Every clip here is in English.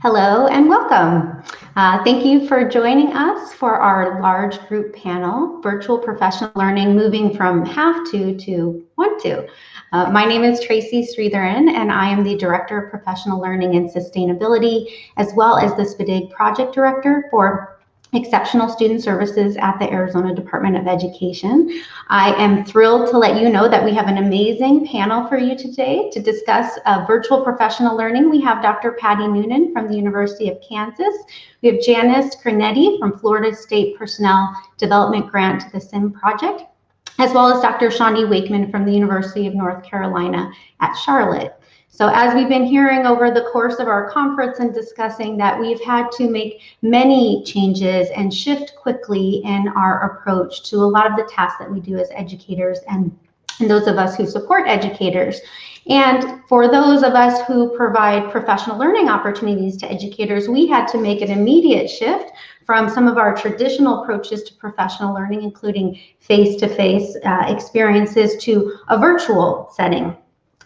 Hello and welcome. Thank you for joining us for our large group panel, Virtual Professional Learning Moving from Have to Want to. My name is Tracy Sridharan and I am the Director of Professional Learning and Sustainability, as well as the SPDIG Project Director for Exceptional Student Services at the Arizona Department of Education. I am thrilled to let you know that we have an amazing panel for you today to discuss virtual professional learning. We have Dr. Patty Noonan from the University of Kansas. We have Janice Cornetti from Florida State Personnel Development Grant to the SIM Project, as well as Dr. Shawnee Wakeman from the University of North Carolina at Charlotte. So as we've been hearing over the course of our conference and discussing that we've had to make many changes and shift quickly in our approach to a lot of the tasks that we do as educators and those of us who support educators. And for those of us who provide professional learning opportunities to educators, we had to make an immediate shift from some of our traditional approaches to professional learning, including face-to-face experiences, to a virtual setting.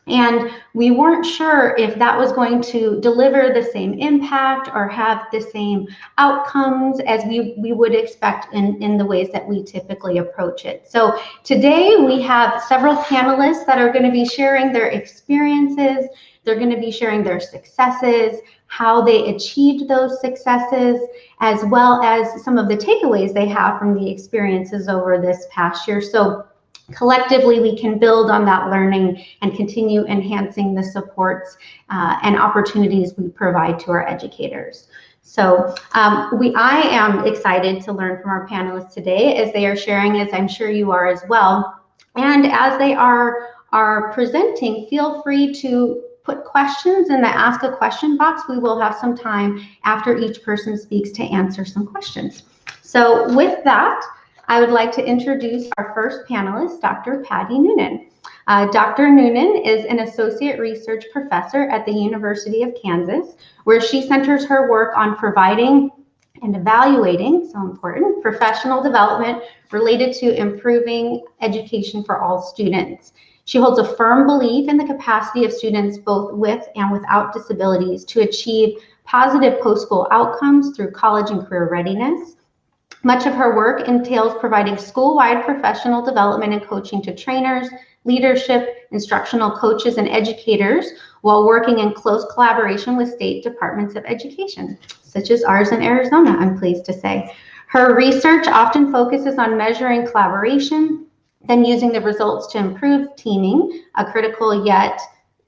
And we weren't sure if that was going to deliver the same impact or have the same outcomes as we would expect in the ways that we typically approach it. So today we have several panelists that are going to be sharing their experiences. They're going to be sharing their successes, how they achieved those successes, as well as some of the takeaways they have from the experiences over this past year. So collectively, we can build on that learning and continue enhancing the supports and opportunities we provide to our educators. So I am excited to learn from our panelists today as they are sharing, as I'm sure you are as well. And as they are presenting, feel free to put questions in the Ask a Question box. We will have some time after each person speaks to answer some questions. So with that, I would like to introduce our first panelist, Dr. Patty Noonan. Dr. Noonan is an associate research professor at the University of Kansas, where she centers her work on providing and evaluating, so important, professional development related to improving education for all students. She holds a firm belief in the capacity of students both with and without disabilities to achieve positive post-school outcomes through college and career readiness. Much of her work entails providing school-wide professional development and coaching to trainers, leadership, instructional coaches, and educators while working in close collaboration with state departments of education, such as ours in Arizona, I'm pleased to say. Her research often focuses on measuring collaboration, then using the results to improve teaming, a critical yet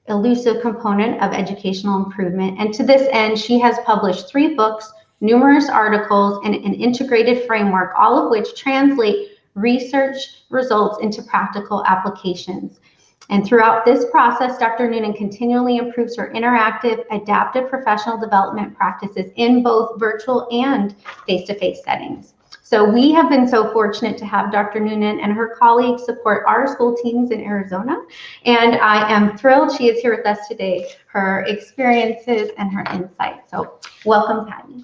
elusive component of educational improvement. And to this end, she has published 3 books, numerous articles, and an integrated framework, all of which translate research results into practical applications. And throughout this process, Dr. Noonan continually improves her interactive, adaptive professional development practices in both virtual and face-to-face settings. So we have been so fortunate to have Dr. Noonan and her colleagues support our school teams in Arizona. And I am thrilled she is here with us today, her experiences and her insights. So welcome, Patty.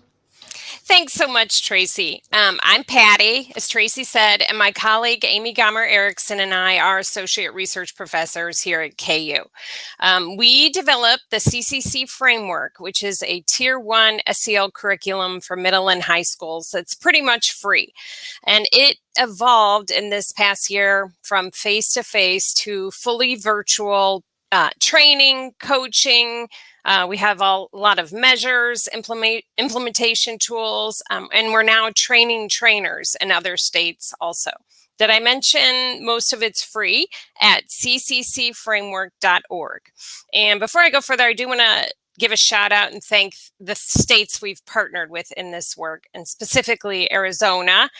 Thanks so much, Tracy. I'm Patty, as Tracy said, and my colleague Amy Gamer Erickson and I are associate research professors here at KU. We developed the CCC framework, which is a Tier 1 SEL curriculum for middle and high schools that's pretty much free. And it evolved in this past year from face-to-face to fully virtual training, coaching. We have a lot of measures, implementation tools, and we're now training trainers in other states also. Did I mention most of it's free at cccframework.org? And before I go further, I do want to give a shout out and thank the states we've partnered with in this work, and specifically Arizona,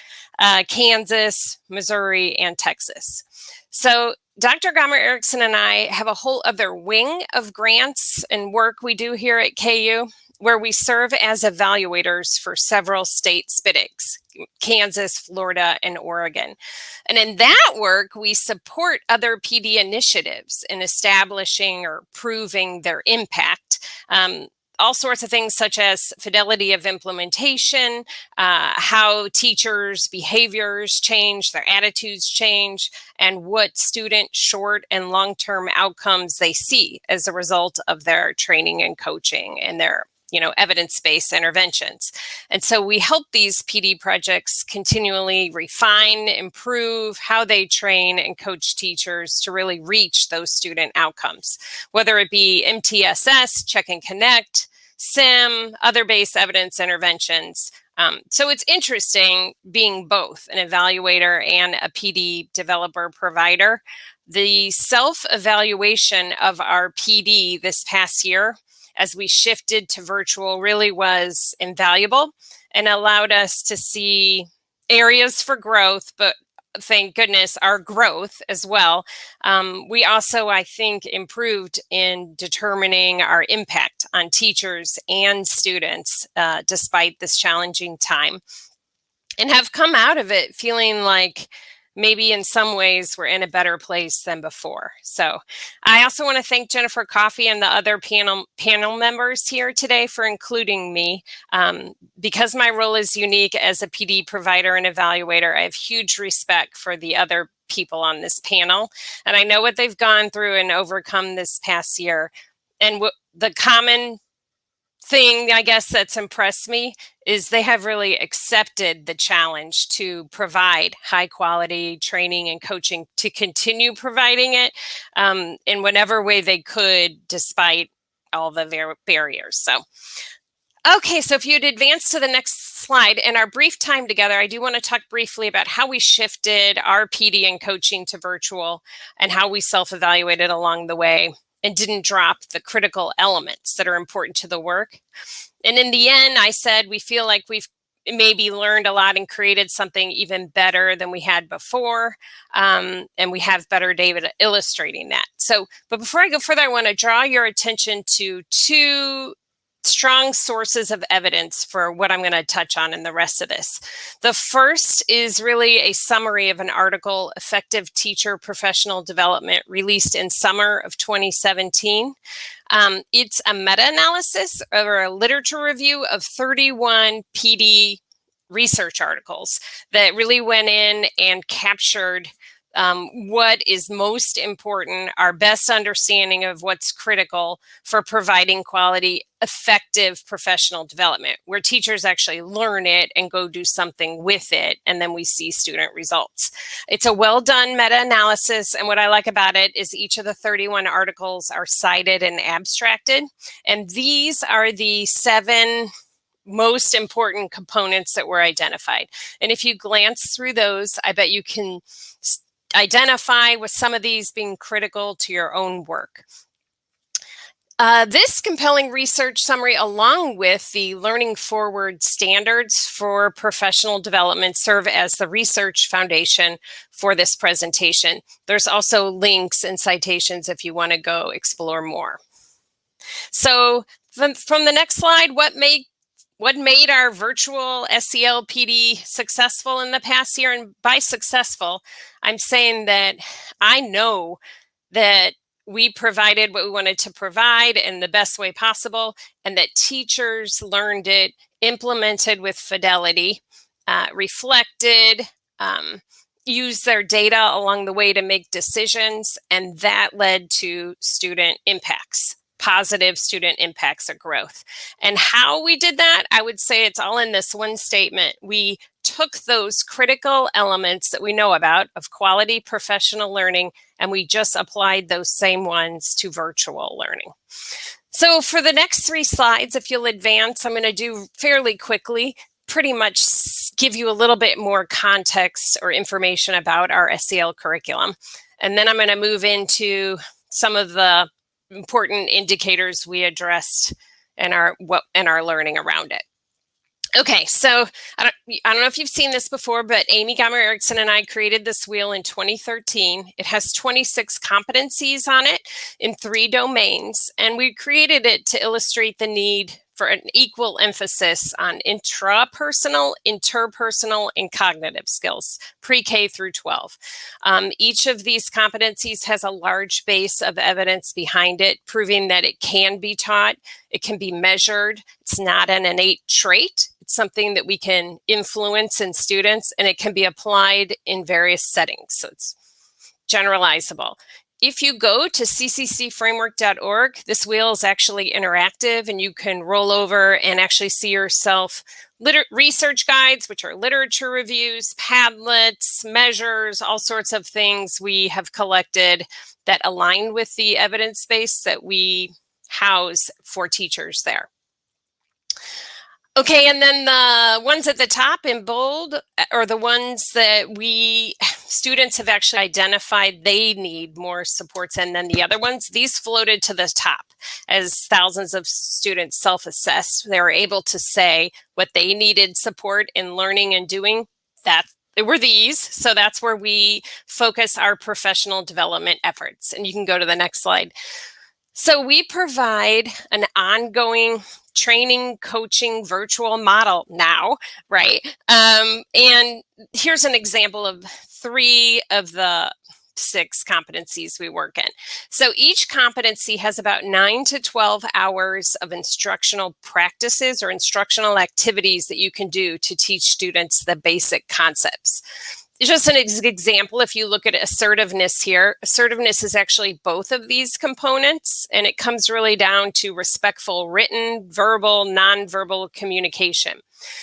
Kansas, Missouri, and Texas. So Dr. Gamer Erickson and I have a whole other wing of grants and work we do here at KU, where we serve as evaluators for several state SPDIGs, Kansas, Florida, and Oregon. And in that work, we support other PD initiatives in establishing or proving their impact. All sorts of things such as fidelity of implementation, how teachers' behaviors change, their attitudes change, and what student short and long-term outcomes they see as a result of their training and coaching and their evidence-based interventions. And so we help these PD projects continually refine, improve how they train and coach teachers to really reach those student outcomes, whether it be MTSS, Check and Connect, SIM, other based evidence interventions. So it's interesting being both an evaluator and a PD developer provider. The self-evaluation of our PD this past year, as we shifted to virtual, really was invaluable and allowed us to see areas for growth, but thank goodness our growth as well. We also, I think, improved in determining our impact on teachers and students despite this challenging time, and have come out of it feeling like maybe in some ways we're in a better place than before. So I also want to thank Jennifer Coffey and the other panel members here today for including me. Because my role is unique as a PD provider and evaluator, I have huge respect for the other people on this panel. And I know what they've gone through and overcome this past year. And the common thing, I guess, that's impressed me is they have really accepted the challenge to provide high quality training and coaching, to continue providing it in whatever way they could, despite all the barriers. So, okay, so if you'd advance to the next slide, in our brief time together, I do want to talk briefly about how we shifted our PD and coaching to virtual and how we self-evaluated along the way and didn't drop the critical elements that are important to the work. And in the end, I said, we feel like we've maybe learned a lot and created something even better than we had before. And we have better data illustrating that. So, but before I go further, I want to draw your attention to two strong sources of evidence for what I'm going to touch on in the rest of this. The first is really a summary of an article, Effective Teacher Professional Development, released in summer of 2017. It's a meta-analysis or a literature review of 31 PD research articles that really went in and captured what is most important, our best understanding of what's critical for providing quality, effective professional development, where teachers actually learn it and go do something with it, and then we see student results. It's a well-done meta-analysis, and what I like about it is each of the 31 articles are cited and abstracted, and these are the 7 most important components that were identified. And if you glance through those, I bet you can identify with some of these being critical to your own work. This compelling research summary, along with the Learning Forward standards for professional development, serve as the research foundation for this presentation. There's also links and citations if you want to go explore more. So from the next slide, what made our virtual SEL PD successful in the past year? And by successful, I'm saying that I know that we provided what we wanted to provide in the best way possible, and that teachers learned it, implemented with fidelity, reflected, used their data along the way to make decisions, and that led to student impacts. Positive student impacts of growth. And how we did that, I would say it's all in this one statement. We took those critical elements that we know about of quality professional learning, and we just applied those same ones to virtual learning. So for the next 3 slides, if you'll advance, I'm going to do fairly quickly, pretty much give you a little bit more context or information about our SEL curriculum. And then I'm going to move into some of the important indicators we addressed and our learning around it. Okay, so I don't know if you've seen this before, but Amy Gamer Erickson and I created this wheel in 2013. It has 26 competencies on it in 3 domains, and we created it to illustrate the need for an equal emphasis on intrapersonal, interpersonal, and cognitive skills, pre-K through 12. Each of these competencies has a large base of evidence behind it, proving that it can be taught, it can be measured, it's not an innate trait, it's something that we can influence in students, and it can be applied in various settings, so it's generalizable. if you go to cccframework.org, this wheel is actually interactive and you can roll over and actually see yourself research guides, which are literature reviews, Padlets, measures, all sorts of things we have collected that align with the evidence base that we house for teachers there. Okay, and then the ones at the top in bold are the ones that students have actually identified they need more supports in than the other ones. These floated to the top as thousands of students self-assessed. They were able to say what they needed support in learning and doing. It were these, so that's where we focus our professional development efforts. And you can go to the next slide. So we provide an ongoing training, coaching, virtual model now, right? And here's an example of 3 of the 6 competencies we work in. So each competency has about 9 to 12 hours of instructional practices or instructional activities that you can do to teach students the basic concepts. Just an example, if you look at assertiveness here, assertiveness is actually both of these components, and it comes really down to respectful written, verbal, nonverbal communication.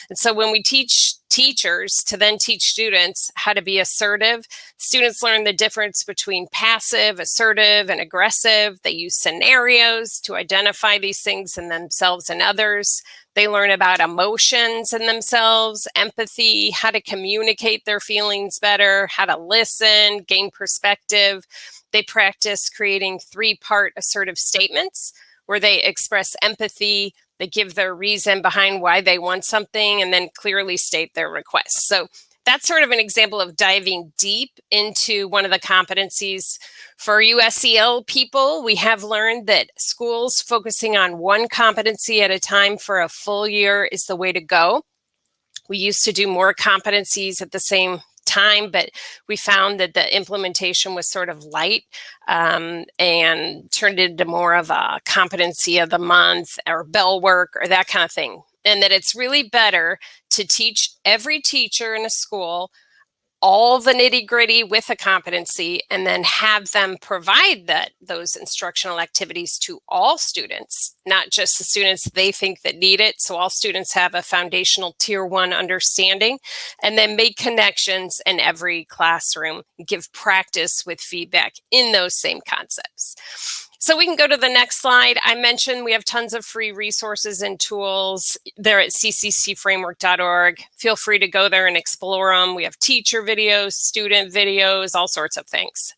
And so when we teach teachers to then teach students how to be assertive, students learn the difference between passive, assertive, and aggressive. They use scenarios to identify these things in themselves and others. They learn about emotions in themselves, empathy, how to communicate their feelings better, how to listen, gain perspective. They practice creating 3-part assertive statements where they express empathy, they give their reason behind why they want something, and then clearly state their requests. So that's sort of an example of diving deep into one of the competencies. For USEL people, we have learned that schools focusing on one competency at a time for a full year is the way to go. We used to do more competencies at the same time, but we found that the implementation was sort of light and turned into more of a competency of the month or bell work or that kind of thing. And that it's really better to teach every teacher in a school all the nitty-gritty with a competency and then have them provide those instructional activities to all students, not just the students they think that need it. So all students have a foundational tier 1 understanding, and then make connections in every classroom, give practice with feedback in those same concepts. So we can go to the next slide. I mentioned we have tons of free resources and tools. They're at cccframework.org. Feel free to go there and explore them. We have teacher videos, student videos, all sorts of things.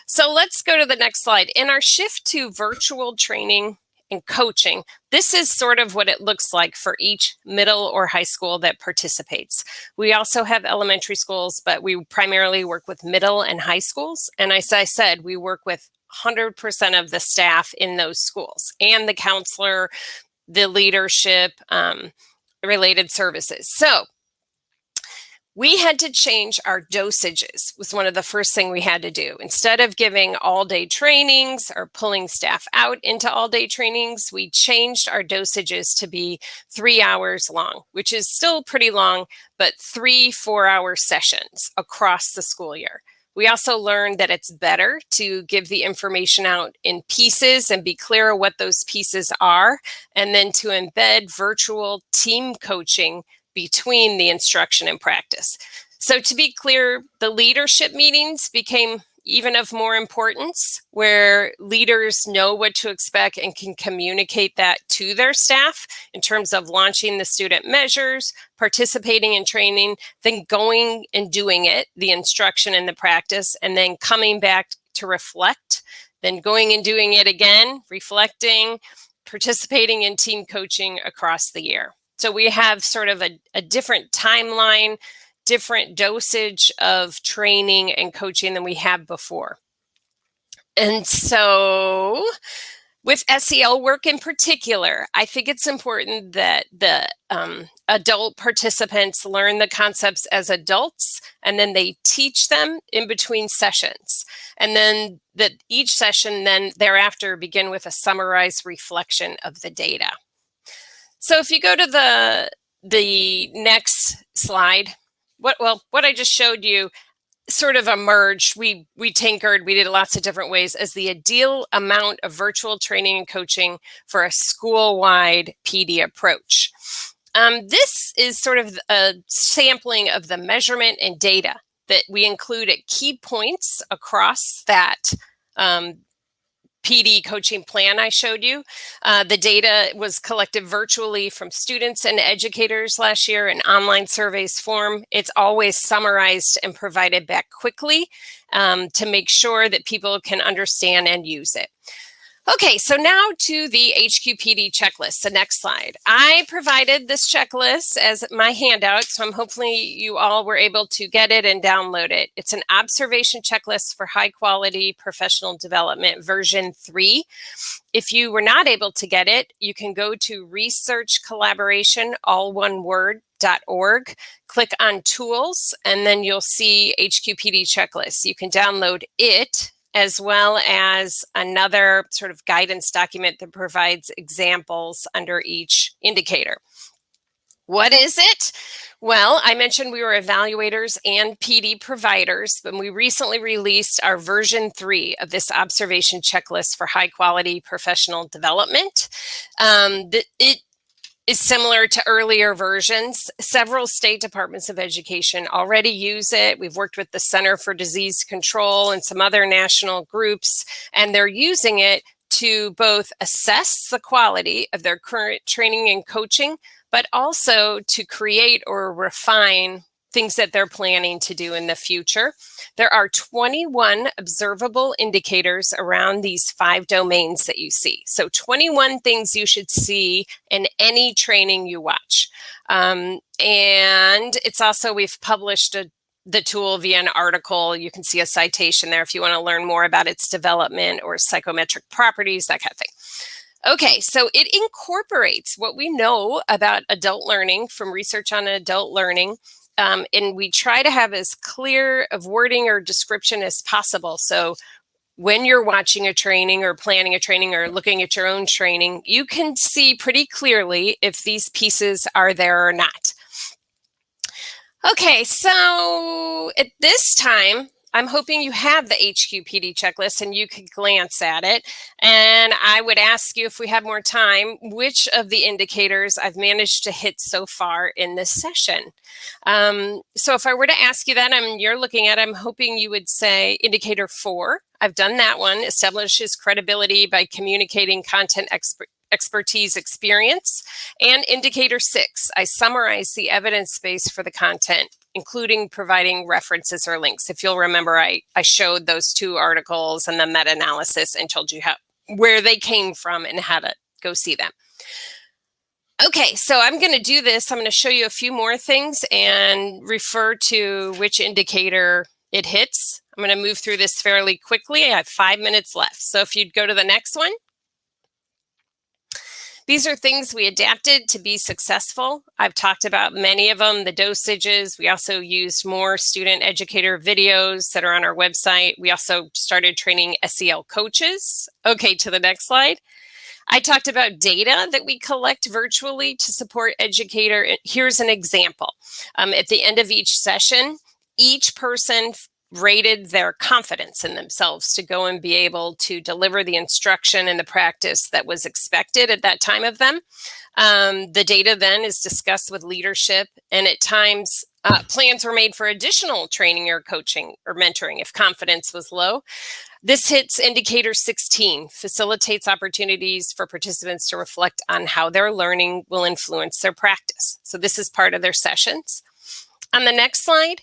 So let's go to the next slide. In our shift to virtual training and coaching, this is sort of what it looks like for each middle or high school that participates. We also have elementary schools, but we primarily work with middle and high schools. And as I said, we work with 100% of the staff in those schools and the counselor, the leadership, related services. So we had to change our dosages was one of the first thing we had to do. Instead of giving all-day trainings or pulling staff out into all-day trainings, we changed our dosages to be 3 hours long, which is still pretty long, but 3 4-hour sessions across the school year. We also learned that it's better to give the information out in pieces and be clear what those pieces are, and then to embed virtual team coaching between the instruction and practice. So to be clear, the leadership meetings became even of more importance, where leaders know what to expect and can communicate that to their staff in terms of launching the student measures, participating in training, then going and doing it, the instruction and the practice, and then coming back to reflect, then going and doing it again, reflecting, participating in team coaching across the year. So we have sort of a different timeline, different dosage of training and coaching than we had before. And so with SEL work in particular, I think it's important that the adult participants learn the concepts as adults, and then they teach them in between sessions. And then that each session then thereafter begin with a summarized reflection of the data. So if you go to the next slide, what I just showed you, sort of emerged, we tinkered, we did lots of different ways as the ideal amount of virtual training and coaching for a school-wide PD approach. This is sort of a sampling of the measurement and data that we include at key points across that PD coaching plan I showed you. The data was collected virtually from students and educators last year in online surveys form. It's always summarized and provided back quickly to make sure that people can understand and use it. Okay, so now to the HQPD checklist, the next slide. I provided this checklist as my handout, so hopefully you all were able to get it and download it. It's an observation checklist for high quality professional development version 3. If you were not able to get it, you can go to Research Collaboration, all one word, .org, click on Tools, and then you'll see HQPD checklist. You can download it, as well as another sort of guidance document that provides examples under each indicator. What is it? Well, I mentioned we were evaluators and PD providers, but we recently released our version 3 of this observation checklist for high quality professional development. It is similar to earlier versions. Several state departments of education already use it. We've worked with the Center for Disease Control and some other national groups, and they're using it to both assess the quality of their current training and coaching, but also to create or refine things that they're planning to do in the future. There are 21 observable indicators around these 5 domains that you see. So 21 things you should see in any training you watch. And it's also, we've published the tool via an article. You can see a citation there if you want to learn more about its development or psychometric properties, that kind of thing. Okay, so it incorporates what we know about adult learning from research on adult learning. And we try to have as clear of wording or description as possible. So when you're watching a training or planning a training or looking at your own training, you can see pretty clearly if these pieces are there or not. Okay, so at this time, I'm hoping you have the HQPD checklist and you could glance at it. And I would ask you, if we have more time, which of the indicators I've managed to hit so far in this session. So if I were to ask you that, you're looking at, I'm hoping you would say indicator 4. I've done that one, establishes credibility by communicating content expertise experience. And indicator 6, I summarize the evidence base for the content, including providing references or links. If you'll remember, I showed those 2 articles and the meta-analysis and told you where they came from and how to go see them. Okay, so I'm going to do this. I'm going to show you a few more things and refer to which indicator it hits. I'm going to move through this fairly quickly. I have 5 minutes left. So if you'd go to the next one. These are things we adapted to be successful. I've talked about many of them, the dosages. We also used more student educator videos that are on our website. We also started training SEL coaches. Okay, to the next slide. I talked about data that we collect virtually to support educator. Here's an example. At the end of each session, each person rated their confidence in themselves to go and be able to deliver the instruction and the practice that was expected at that time of them. The data then is discussed with leadership, and at times plans were made for additional training or coaching or mentoring if confidence was low. This hits indicator 16, facilitates opportunities for participants to reflect on how their learning will influence their practice. So this is part of their sessions. On the next slide,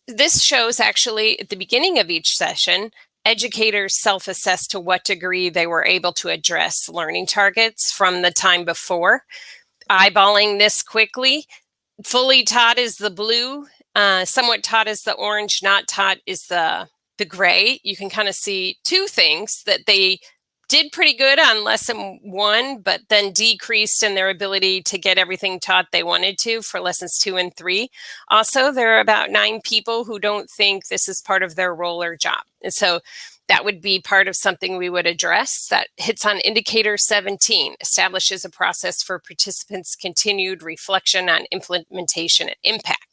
this shows actually at the beginning of each session, educators self-assess to what degree they were able to address learning targets from the time before. Eyeballing this quickly, fully taught is the blue, somewhat taught is the orange, not taught is the gray. You can kind of see 2 things, that they did pretty good on lesson 1, but then decreased in their ability to get everything taught they wanted to for lessons 2 and 3. Also, there are about 9 people who don't think this is part of their role or job. And so that would be part of something we would address. That hits on indicator 17, establishes a process for participants' continued reflection on implementation and impact.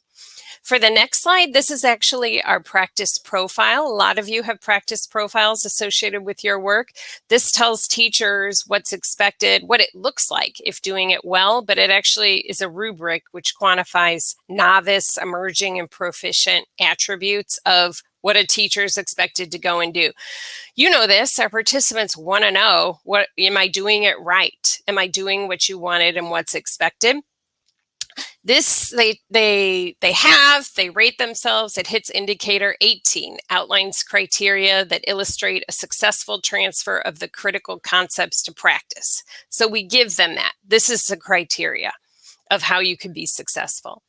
For the next slide, this is actually our practice profile. A lot of you have practice profiles associated with your work. This tells teachers what's expected, what it looks like if doing it well, but it actually is a rubric which quantifies novice, emerging, and proficient attributes of what a teacher is expected to go and do. You know this, our participants want to know, what am I doing it right? Am I doing what you wanted and what's expected? This they rate themselves. It hits indicator 18, outlines criteria that illustrate a successful transfer of the critical concepts to practice. So we give them that. This is the criteria of how you can be successful.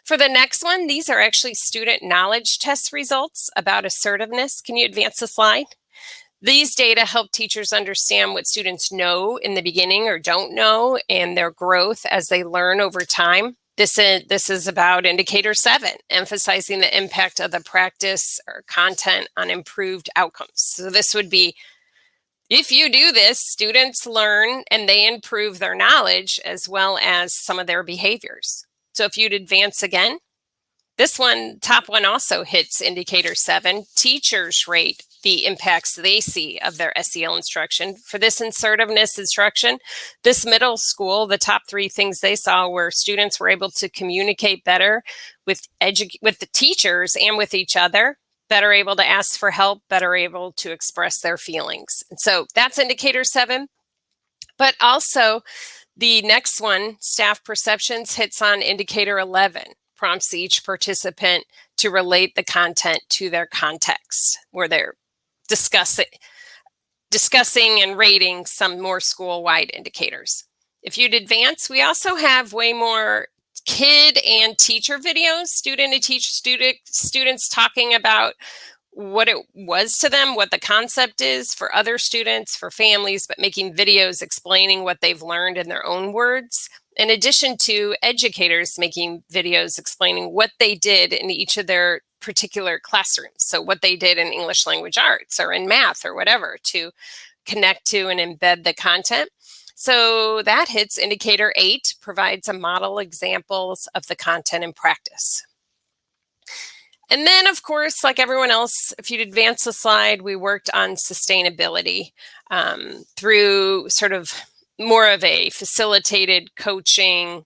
For the next one, these are actually student knowledge test results about assertiveness. Can you advance the slide? These data help teachers understand what students know in the beginning or don't know and their growth as they learn over time. This is about indicator 7, emphasizing the impact of the practice or content on improved outcomes. So this would be, if you do this, students learn and they improve their knowledge as well as some of their behaviors. So if you'd advance again, this one, top one also hits indicator 7. Teachers rate the impacts they see of their SEL instruction. For this assertiveness instruction, this middle school, the top 3 things they saw were students were able to communicate better with the teachers and with each other, better able to ask for help, better able to express their feelings. And so that's indicator 7. But also the next one, staff perceptions, hits on indicator 11. Prompts each participant to relate the content to their context, where they're discussing and rating some more school-wide indicators. If you'd advance, we also have way more kid and teacher videos, student and teacher students talking about what it was to them, what the concept is for other students, for families, but making videos explaining what they've learned in their own words. In addition to educators making videos explaining what they did in each of their particular classrooms. So what they did in English language arts or in math or whatever to connect to and embed the content. So that hits indicator 8, provides a model examples of the content in practice. And then, of course, like everyone else, if you'd advance the slide, we worked on sustainability through sort of more of a facilitated coaching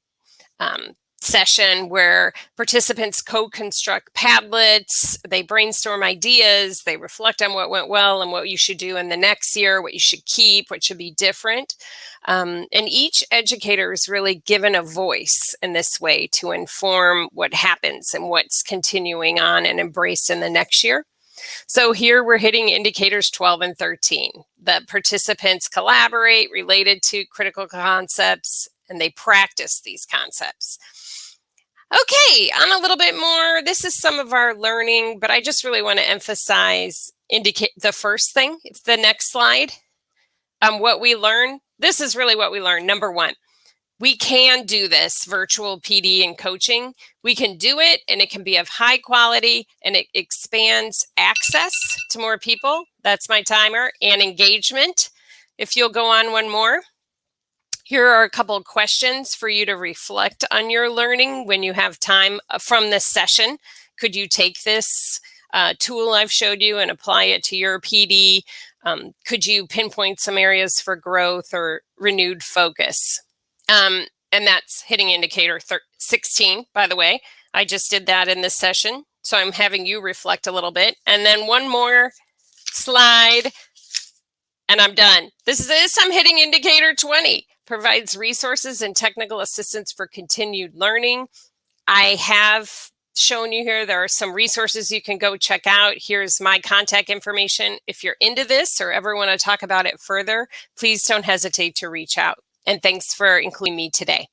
session where participants co-construct Padlets, they brainstorm ideas, they reflect on what went well and what you should do in the next year, what you should keep, what should be different. And each educator is really given a voice in this way to inform what happens and what's continuing on and embraced in the next year. So here we're hitting indicators 12 and 13. The participants collaborate related to critical concepts and they practice these concepts. Okay, on a little bit more, this is some of our learning, but I just really want to emphasize the first thing, the next slide, what we learn. This is really what we learned. Number 1, we can do this virtual PD and coaching. We can do it and it can be of high quality and it expands access to more people. That's my timer. And engagement. If you'll go on one more. Here are a couple of questions for you to reflect on your learning when you have time from this session. Could you take this tool I've showed you and apply it to your PD? Could you pinpoint some areas for growth or renewed focus? And that's hitting indicator 16, by the way. I just did that in this session. So I'm having you reflect a little bit. And then one more slide, and I'm done. I'm hitting indicator 20. Provides resources and technical assistance for continued learning. I have shown you here, there are some resources you can go check out. Here's my contact information. If you're into this or ever want to talk about it further, please don't hesitate to reach out. And thanks for including me today.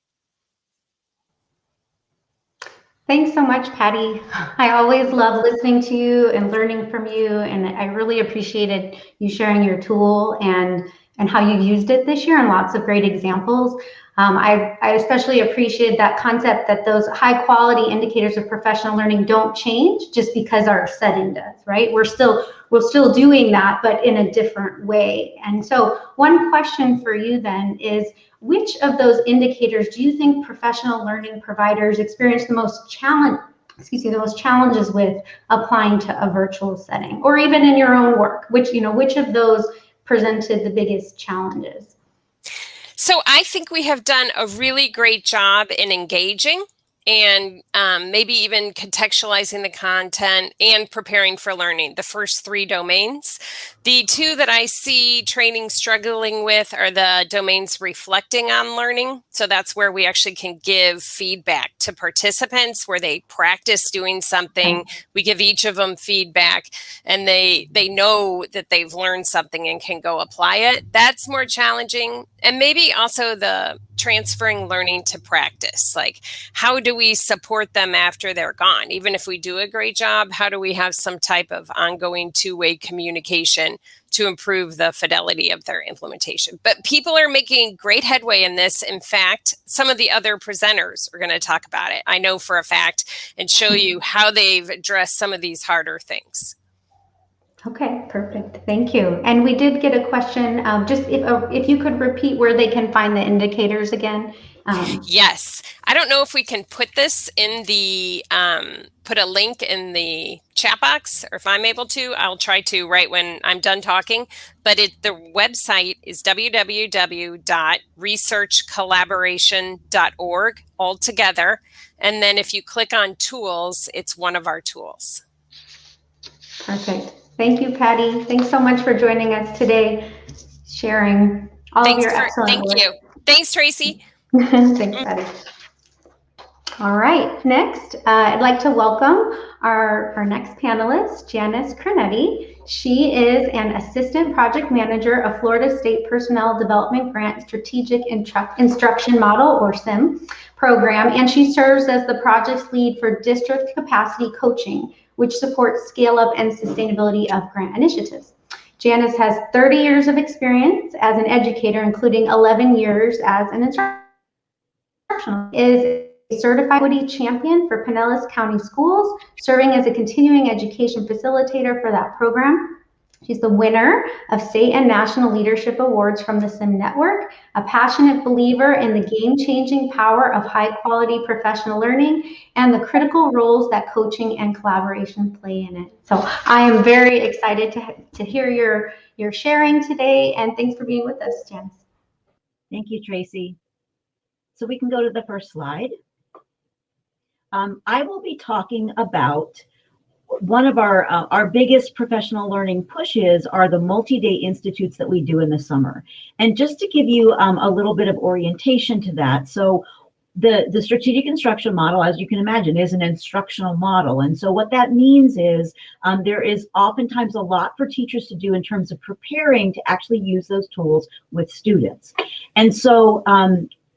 Thanks so much, Patty. I always love listening to you and learning from you, and I really appreciated you sharing your tool and how you've used it this year and lots of great examples. I especially appreciate that concept that those high quality indicators of professional learning don't change just because our setting does, right? We're still doing that, but in a different way. And so one question for you then is, which of those indicators do you think professional learning providers experience the most excuse me, the most challenges with applying to a virtual setting, or even in your own work? Which of those presented the biggest challenges? So I think we have done a really great job in engaging and maybe even contextualizing the content and preparing for learning, the first 3 domains. The 2 that I see training struggling with are the domains reflecting on learning. So that's where we actually can give feedback to participants, where they practice doing something. We give each of them feedback, and they know that they've learned something and can go apply it. That's more challenging. And maybe also the transferring learning to practice. Like, how do we support them after they're gone? Even if we do a great job, how do we have some type of ongoing 2-way communication to improve the fidelity of their implementation? But people are making great headway in this. In fact, some of the other presenters are going to talk about it, I know for a fact, and show you how they've addressed some of these harder things. Okay, perfect. Thank you. And we did get a question, just if you could repeat where they can find the indicators again. Yes. I don't know if we can put this in the, put a link in the chat box, or if I'm able to, I'll try to right when I'm done talking. But the website is www.researchcollaboration.org all together. And then if you click on tools, it's one of our tools. Perfect. Thank you, Patty. Thanks so much for joining us today, sharing all of your excellent work. Thank you. Thanks, Tracy. Thanks, Patty. All right, next, I'd like to welcome our next panelist, Janice Cronetti. She is an Assistant Project Manager of Florida State Personnel Development Grant Strategic Instruction Model, or SIM, program, and she serves as the project's lead for District Capacity Coaching, which supports scale-up and sustainability of grant initiatives. Janice has 30 years of experience as an educator, including 11 years as an instructional, is a certified equity champion for Pinellas County Schools, serving as a continuing education facilitator for that program. She's the winner of state and national leadership awards from the SIM Network, a passionate believer in the game-changing power of high-quality professional learning and the critical roles that coaching and collaboration play in it. So I am very excited to hear your sharing today, and thanks for being with us, Janice. Thank you, Tracy. So we can go to the first slide. I will be talking about one of our biggest professional learning pushes are the multi-day institutes that we do in the summer. And just to give you a little bit of orientation to that, so the strategic instruction model, as you can imagine, is an instructional model. And so what that means is there is oftentimes a lot for teachers to do in terms of preparing to actually use those tools with students. And so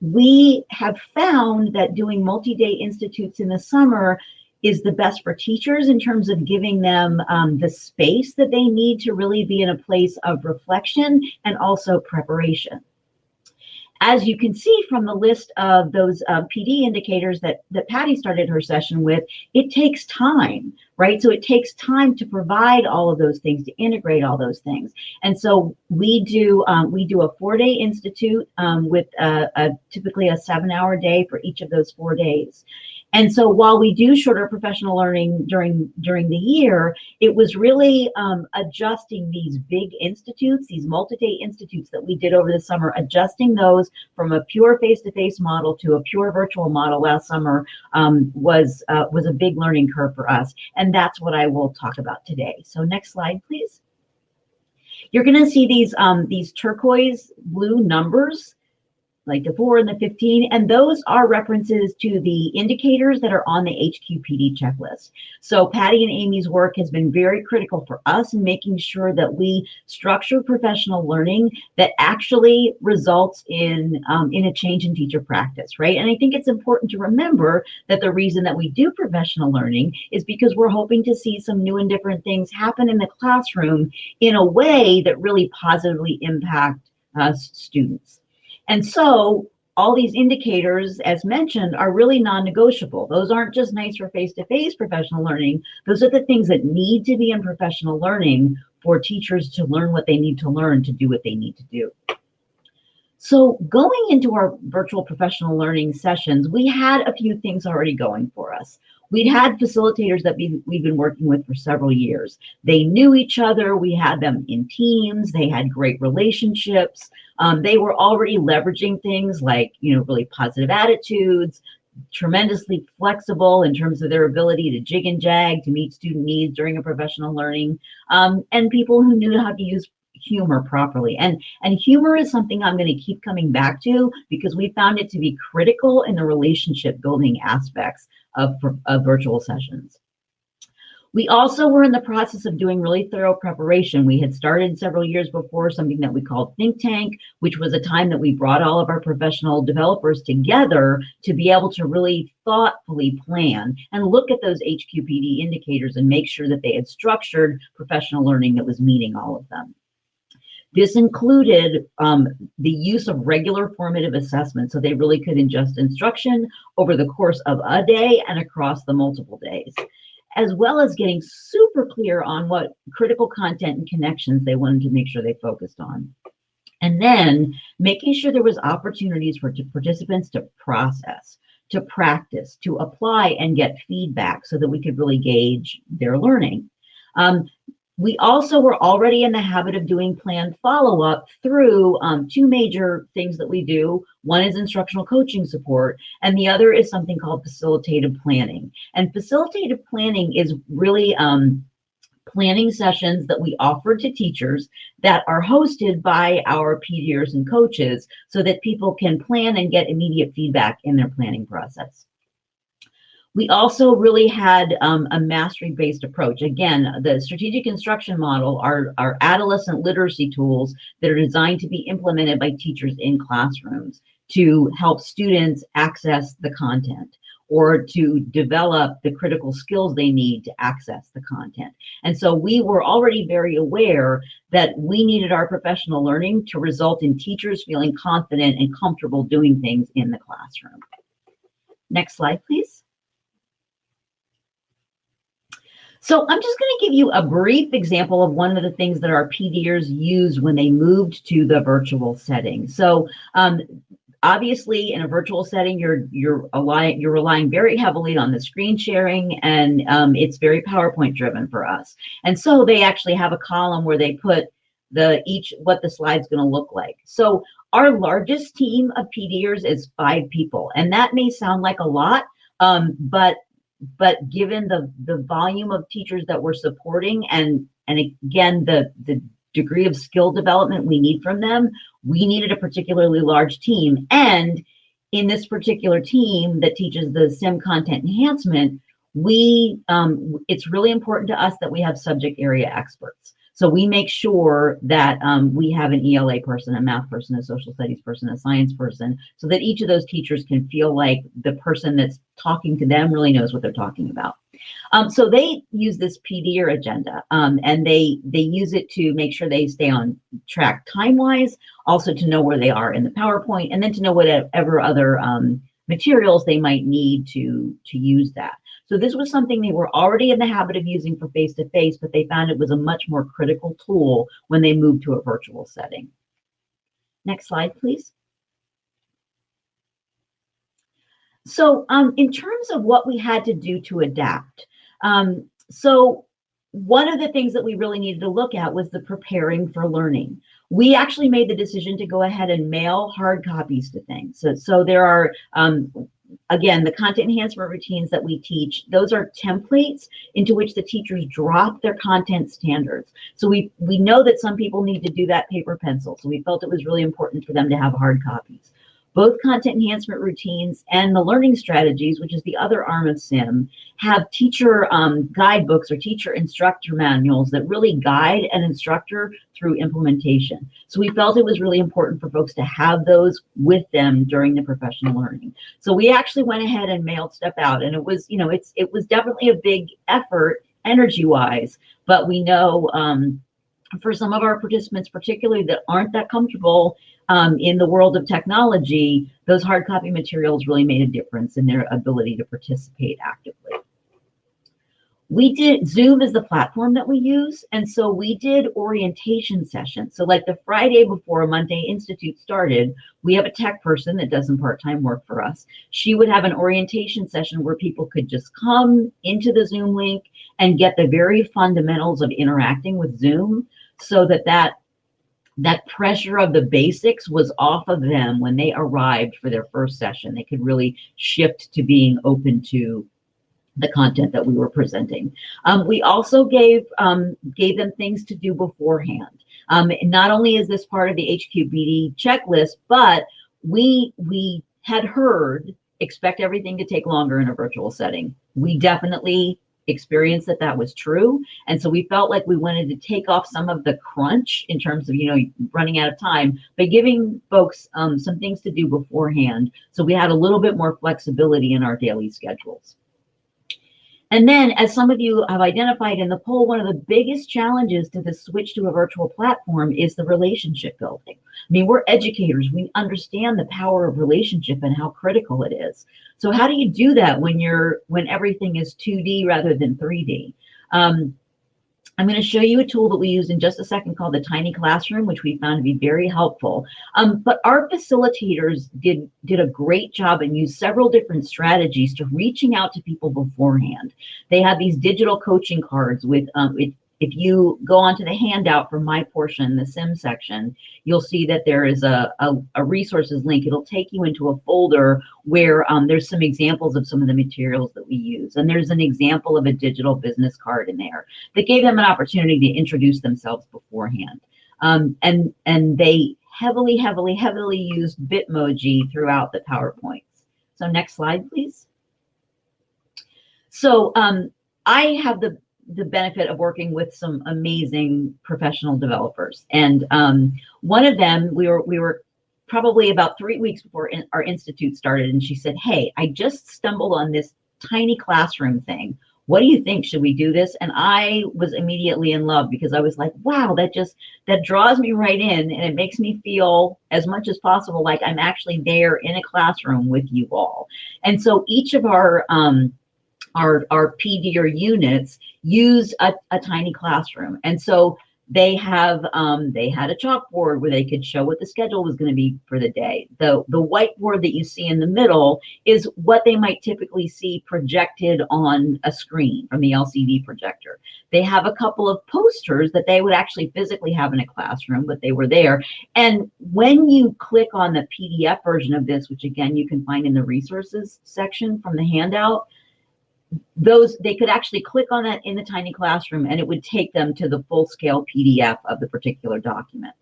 we have found that doing multi-day institutes in the summer is the best for teachers in terms of giving them the space that they need to really be in a place of reflection and also preparation. As you can see from the list of those PD indicators that Patty started her session with, it takes time, right? So it takes time to provide all of those things, to integrate all those things. And so we do a 4-day institute with typically a 7-hour day for each of those 4 days. And so while we do shorter professional learning during the year, it was really adjusting these big institutes, these multi-day institutes that we did over the summer, adjusting those from a pure face-to-face model to a pure virtual model last summer was a big learning curve for us. And that's what I will talk about today. So next slide, please. You're going to see these turquoise blue numbers, like the 4 and the 15, and those are references to the indicators that are on the HQPD checklist. So Patty and Amy's work has been very critical for us in making sure that we structure professional learning that actually results in a change in teacher practice, right? And I think it's important to remember that the reason that we do professional learning is because we're hoping to see some new and different things happen in the classroom in a way that really positively impact students. And so all these indicators, as mentioned, are really non-negotiable. Those aren't just nice for face-to-face professional learning. Those are the things that need to be in professional learning for teachers to learn what they need to learn to do what they need to do. So going into our virtual professional learning sessions, we had a few things already going for us. we'd had facilitators that we've been working with for several years. They knew each other. We had them in teams. They had great relationships. They were already leveraging things like, really positive attitudes, tremendously flexible in terms of their ability to jig and jag to meet student needs during a professional learning, and people who knew how to use humor properly. And humor is something I'm going to keep coming back to because we found it to be critical in the relationship building aspects of virtual sessions. We also were in the process of doing really thorough preparation. We had started several years before something that we called Think Tank, which was a time that we brought all of our professional developers together to be able to really thoughtfully plan and look at those HQPD indicators and make sure that they had structured professional learning that was meeting all of them. This included the use of regular formative assessment, so they really could ingest instruction over the course of a day and across the multiple days, as well as getting super clear on what critical content and connections they wanted to make sure they focused on. And then making sure there was opportunities for participants to process, to practice, to apply and get feedback so that we could really gauge their learning. We also were already in the habit of doing planned follow-up through two major things that we do. One is instructional coaching support, and the other is something called facilitative planning. And facilitative planning is really planning sessions that we offer to teachers that are hosted by our PDers and coaches so that people can plan and get immediate feedback in their planning process. We also really had a mastery-based approach. Again, the strategic instruction model are adolescent literacy tools that are designed to be implemented by teachers in classrooms to help students access the content or to develop the critical skills they need to access the content. And so we were already very aware that we needed our professional learning to result in teachers feeling confident and comfortable doing things in the classroom. Next slide, please. So I'm just going to give you a brief example of one of the things that our PDers used when they moved to the virtual setting. So obviously, in a virtual setting, you're relying very heavily on the screen sharing, and it's very PowerPoint driven for us. And so they actually have a column where they put what the slide's going to look like. So our largest team of PDers is 5 people, and that may sound like a lot, but given the volume of teachers that we're supporting and again the degree of skill development we need from them, we needed a particularly large team. And in this particular team that teaches the SIM content enhancement, it's really important to us that we have subject area experts. So we make sure that we have an ELA person, a math person, a social studies person, a science person, so that each of those teachers can feel like the person that's talking to them really knows what they're talking about. So they use this PDer agenda, and they use it to make sure they stay on track time-wise, also to know where they are in the PowerPoint, and then to know whatever other materials they might need to use that. So this was something they were already in the habit of using for face-to-face, but they found it was a much more critical tool when they moved to a virtual setting. Next slide, please. So in terms of what we had to do to adapt, so one of the things that we really needed to look at was the preparing for learning. We actually made the decision to go ahead and mail hard copies to things. So there are, again, the content enhancement routines that we teach, those are templates into which the teachers drop their content standards. So we know that some people need to do that paper pencil. So we felt it was really important for them to have hard copies. Both content enhancement routines and the learning strategies, which is the other arm of SIM, have teacher guidebooks or teacher instructor manuals that really guide an instructor through implementation. So we felt it was really important for folks to have those with them during the professional learning. So we actually went ahead and mailed stuff out, and it was, it was definitely a big effort energy-wise, but we know for some of our participants, particularly that aren't that comfortable in the world of technology, those hard copy materials really made a difference in their ability to participate actively. Zoom is the platform that we use. And so we did orientation sessions. So like the Friday before a Monday Institute started, we have a tech person that does some part-time work for us. She would have an orientation session where people could just come into the Zoom link and get the very fundamentals of interacting with Zoom, so that pressure of the basics was off of them when they arrived for their first session. They could really shift to being open to the content that we were presenting. We also gave them things to do beforehand. Not only is this part of the HQBD checklist, but we had heard, expect everything to take longer in a virtual setting. We definitely experienced that was true. And so we felt like we wanted to take off some of the crunch in terms of, running out of time, by giving folks some things to do beforehand. So we had a little bit more flexibility in our daily schedules. And then, as some of you have identified in the poll, one of the biggest challenges to the switch to a virtual platform is the relationship building. I mean, we're educators. We understand the power of relationship and how critical it is. So how do you do that when everything is 2D rather than 3D? I'm going to show you a tool that we use in just a second called the Tiny Classroom, which we found to be very helpful. But our facilitators did a great job and used several different strategies to reaching out to people beforehand. They had these digital coaching cards with, if you go onto the handout for my portion, the sim section, you'll see that there is a resources link. It'll take you into a folder where there's some examples of some of the materials that we use. And there's an example of a digital business card in there that gave them an opportunity to introduce themselves beforehand. And they heavily used Bitmoji throughout the PowerPoints. So next slide, please. So I have the benefit of working with some amazing professional developers. And one of them, we were probably about 3 weeks before our institute started, and she said, "Hey, I just stumbled on this tiny classroom thing. What do you think? Should we do this?" And I was immediately in love, because I was like, wow, that draws me right in, and it makes me feel as much as possible like I'm actually there in a classroom with you all. And so each of our PD or units use a tiny classroom. And so they had a chalkboard where they could show what the schedule was going to be for the day. The whiteboard that you see in the middle is what they might typically see projected on a screen from the LCD projector. They have a couple of posters that they would actually physically have in a classroom, but they were there. And when you click on the PDF version of this, which again you can find in the resources section from the handout, they could actually click on that in the tiny classroom, and it would take them to the full-scale PDF of the particular document.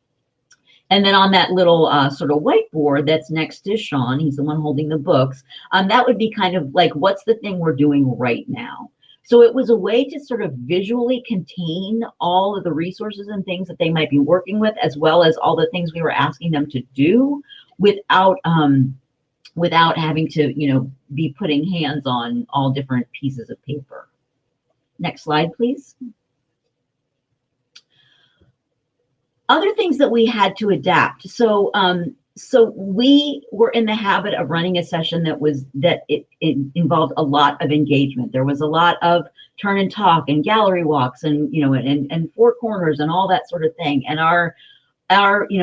And then on that little sort of whiteboard that's next to Sean, he's the one holding the books, that would be kind of like, what's the thing we're doing right now? So it was a way to sort of visually contain all of the resources and things that they might be working with, as well as all the things we were asking them to do without having to, be putting hands on all different pieces of paper. Next slide, please. Other things that we had to adapt. So we were in the habit of running a session it involved a lot of engagement. There was a lot of turn and talk and gallery walks and and four corners and all that sort of thing. And our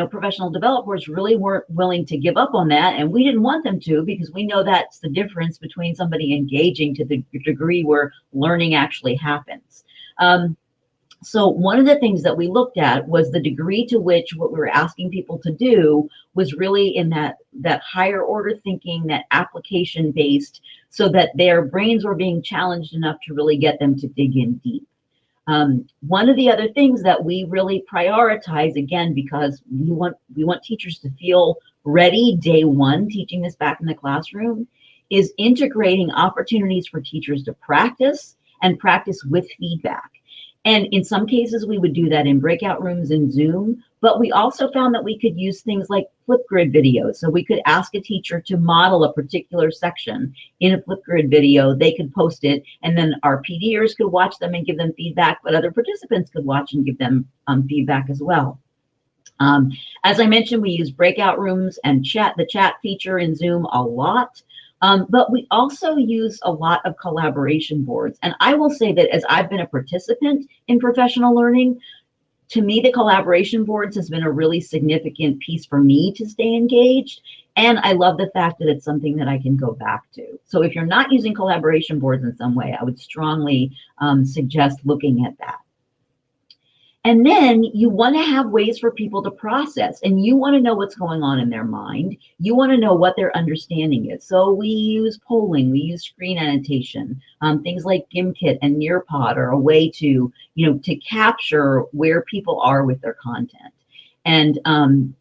professional developers really weren't willing to give up on that, and we didn't want them to, because we know that's the difference between somebody engaging to the degree where learning actually happens. So one of the things that we looked at was the degree to which what we were asking people to do was really in that higher order thinking, that application based, so that their brains were being challenged enough to really get them to dig in deep. One of the other things that we really prioritize, again, because we want teachers to feel ready day one teaching this back in the classroom, is integrating opportunities for teachers to practice and practice with feedback. And in some cases, we would do that in breakout rooms in Zoom, but we also found that we could use things like Flipgrid videos. So we could ask a teacher to model a particular section in a Flipgrid video. They could post it, and then our PDers could watch them and give them feedback, but other participants could watch and give them feedback as well. As I mentioned, we use breakout rooms and the chat feature in Zoom a lot. But we also use a lot of collaboration boards. And I will say that as I've been a participant in professional learning, to me, the collaboration boards has been a really significant piece for me to stay engaged. And I love the fact that it's something that I can go back to. So if you're not using collaboration boards in some way, I would strongly suggest looking at that. And then you want to have ways for people to process, and you want to know what's going on in their mind. You want to know what their understanding is. So we use polling, we use screen annotation, things like Gimkit and Nearpod are a way to, to capture where people are with their content. And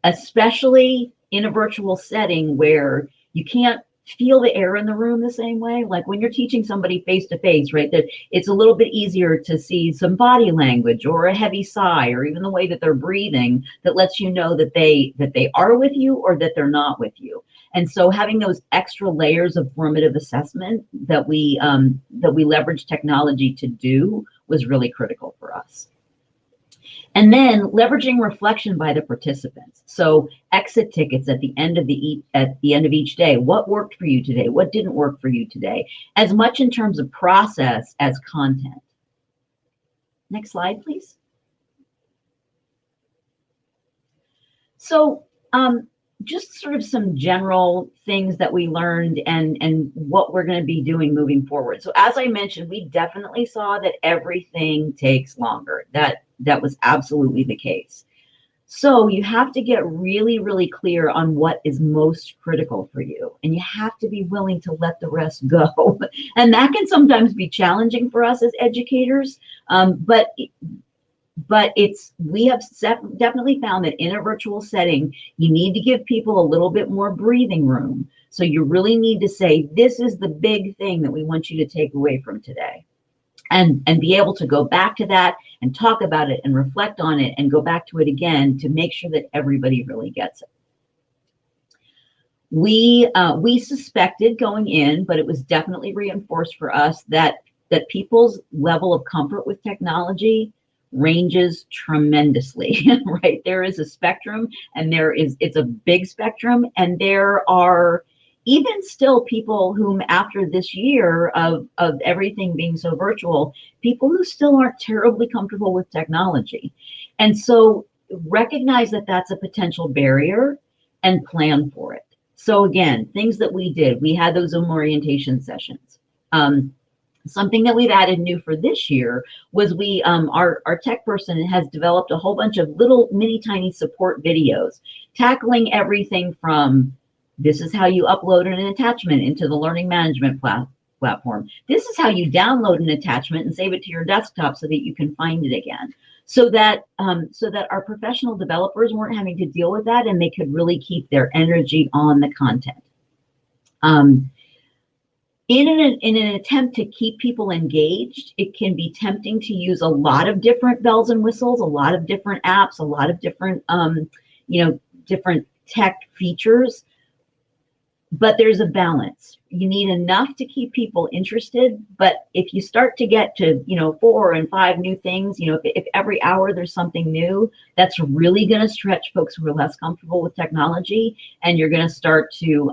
especially in a virtual setting where you can't feel the air in the room the same way. Like when you're teaching somebody face to face, right, that it's a little bit easier to see some body language or a heavy sigh or even the way that they're breathing that lets you know that they are with you or that they're not with you. And so having those extra layers of formative assessment that we leverage technology to do was really critical for us. And then leveraging reflection by the participants. So exit tickets at the end of each day. What worked for you today? What didn't work for you today? As much in terms of process as content. Next slide, please. So just sort of some general things that we learned and what we're going to be doing moving forward. So as I mentioned, we definitely saw that everything takes longer. That was absolutely the case. So you have to get really, really clear on what is most critical for you. And you have to be willing to let the rest go. And that can sometimes be challenging for us as educators. But we have definitely found that in a virtual setting, you need to give people a little bit more breathing room. So you really need to say, this is the big thing that we want you to take away from today. And be able to go back to that and talk about it and reflect on it and go back to it again to make sure that everybody really gets it. We suspected going in, but it was definitely reinforced for us that people's level of comfort with technology ranges tremendously, right? There is a spectrum, and it's a big spectrum, and there are even still people whom after this year of everything being so virtual, people who still aren't terribly comfortable with technology. And so recognize that that's a potential barrier and plan for it. So again, things that we did, we had those Zoom orientation sessions. Something that we've added new for this year was our tech person has developed a whole bunch of little mini tiny support videos tackling everything from this is how you upload an attachment into the learning management platform. This is how you download an attachment and save it to your desktop so that you can find it again. So that our professional developers weren't having to deal with that and they could really keep their energy on the content. In an attempt to keep people engaged, it can be tempting to use a lot of different bells and whistles, a lot of different apps, a lot of different, different tech features. But there's a balance. You need enough to keep people interested. But if you start to get to, 4 and 5 new things, if every hour there's something new, that's really going to stretch folks who are less comfortable with technology, and you're going to start to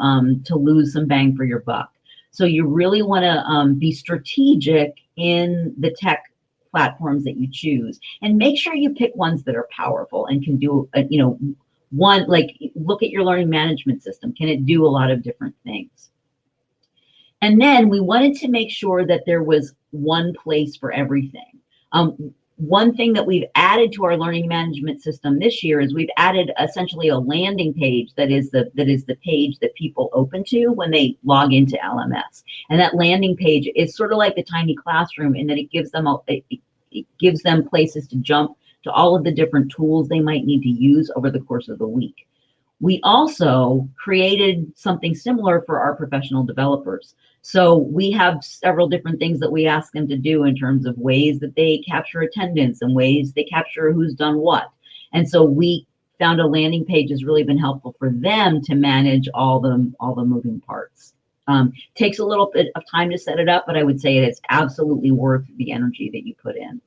lose some bang for your buck. So you really want to be strategic in the tech platforms that you choose, and make sure you pick ones that are powerful and can do, one, like look at your learning management system. Can it do a lot of different things? And then we wanted to make sure that there was one place for everything. One thing that we've added to our learning management system this year is we've added essentially a landing page that is the page that people open to when they log into LMS. And that landing page is sort of like the tiny classroom in that it gives them places to jump to all of the different tools they might need to use over the course of the week. We also created something similar for our professional developers. So we have several different things that we ask them to do in terms of ways that they capture attendance and ways they capture who's done what. And so we found a landing page has really been helpful for them to manage all the moving parts. Takes a little bit of time to set it up, but I would say it's absolutely worth the energy that you put in.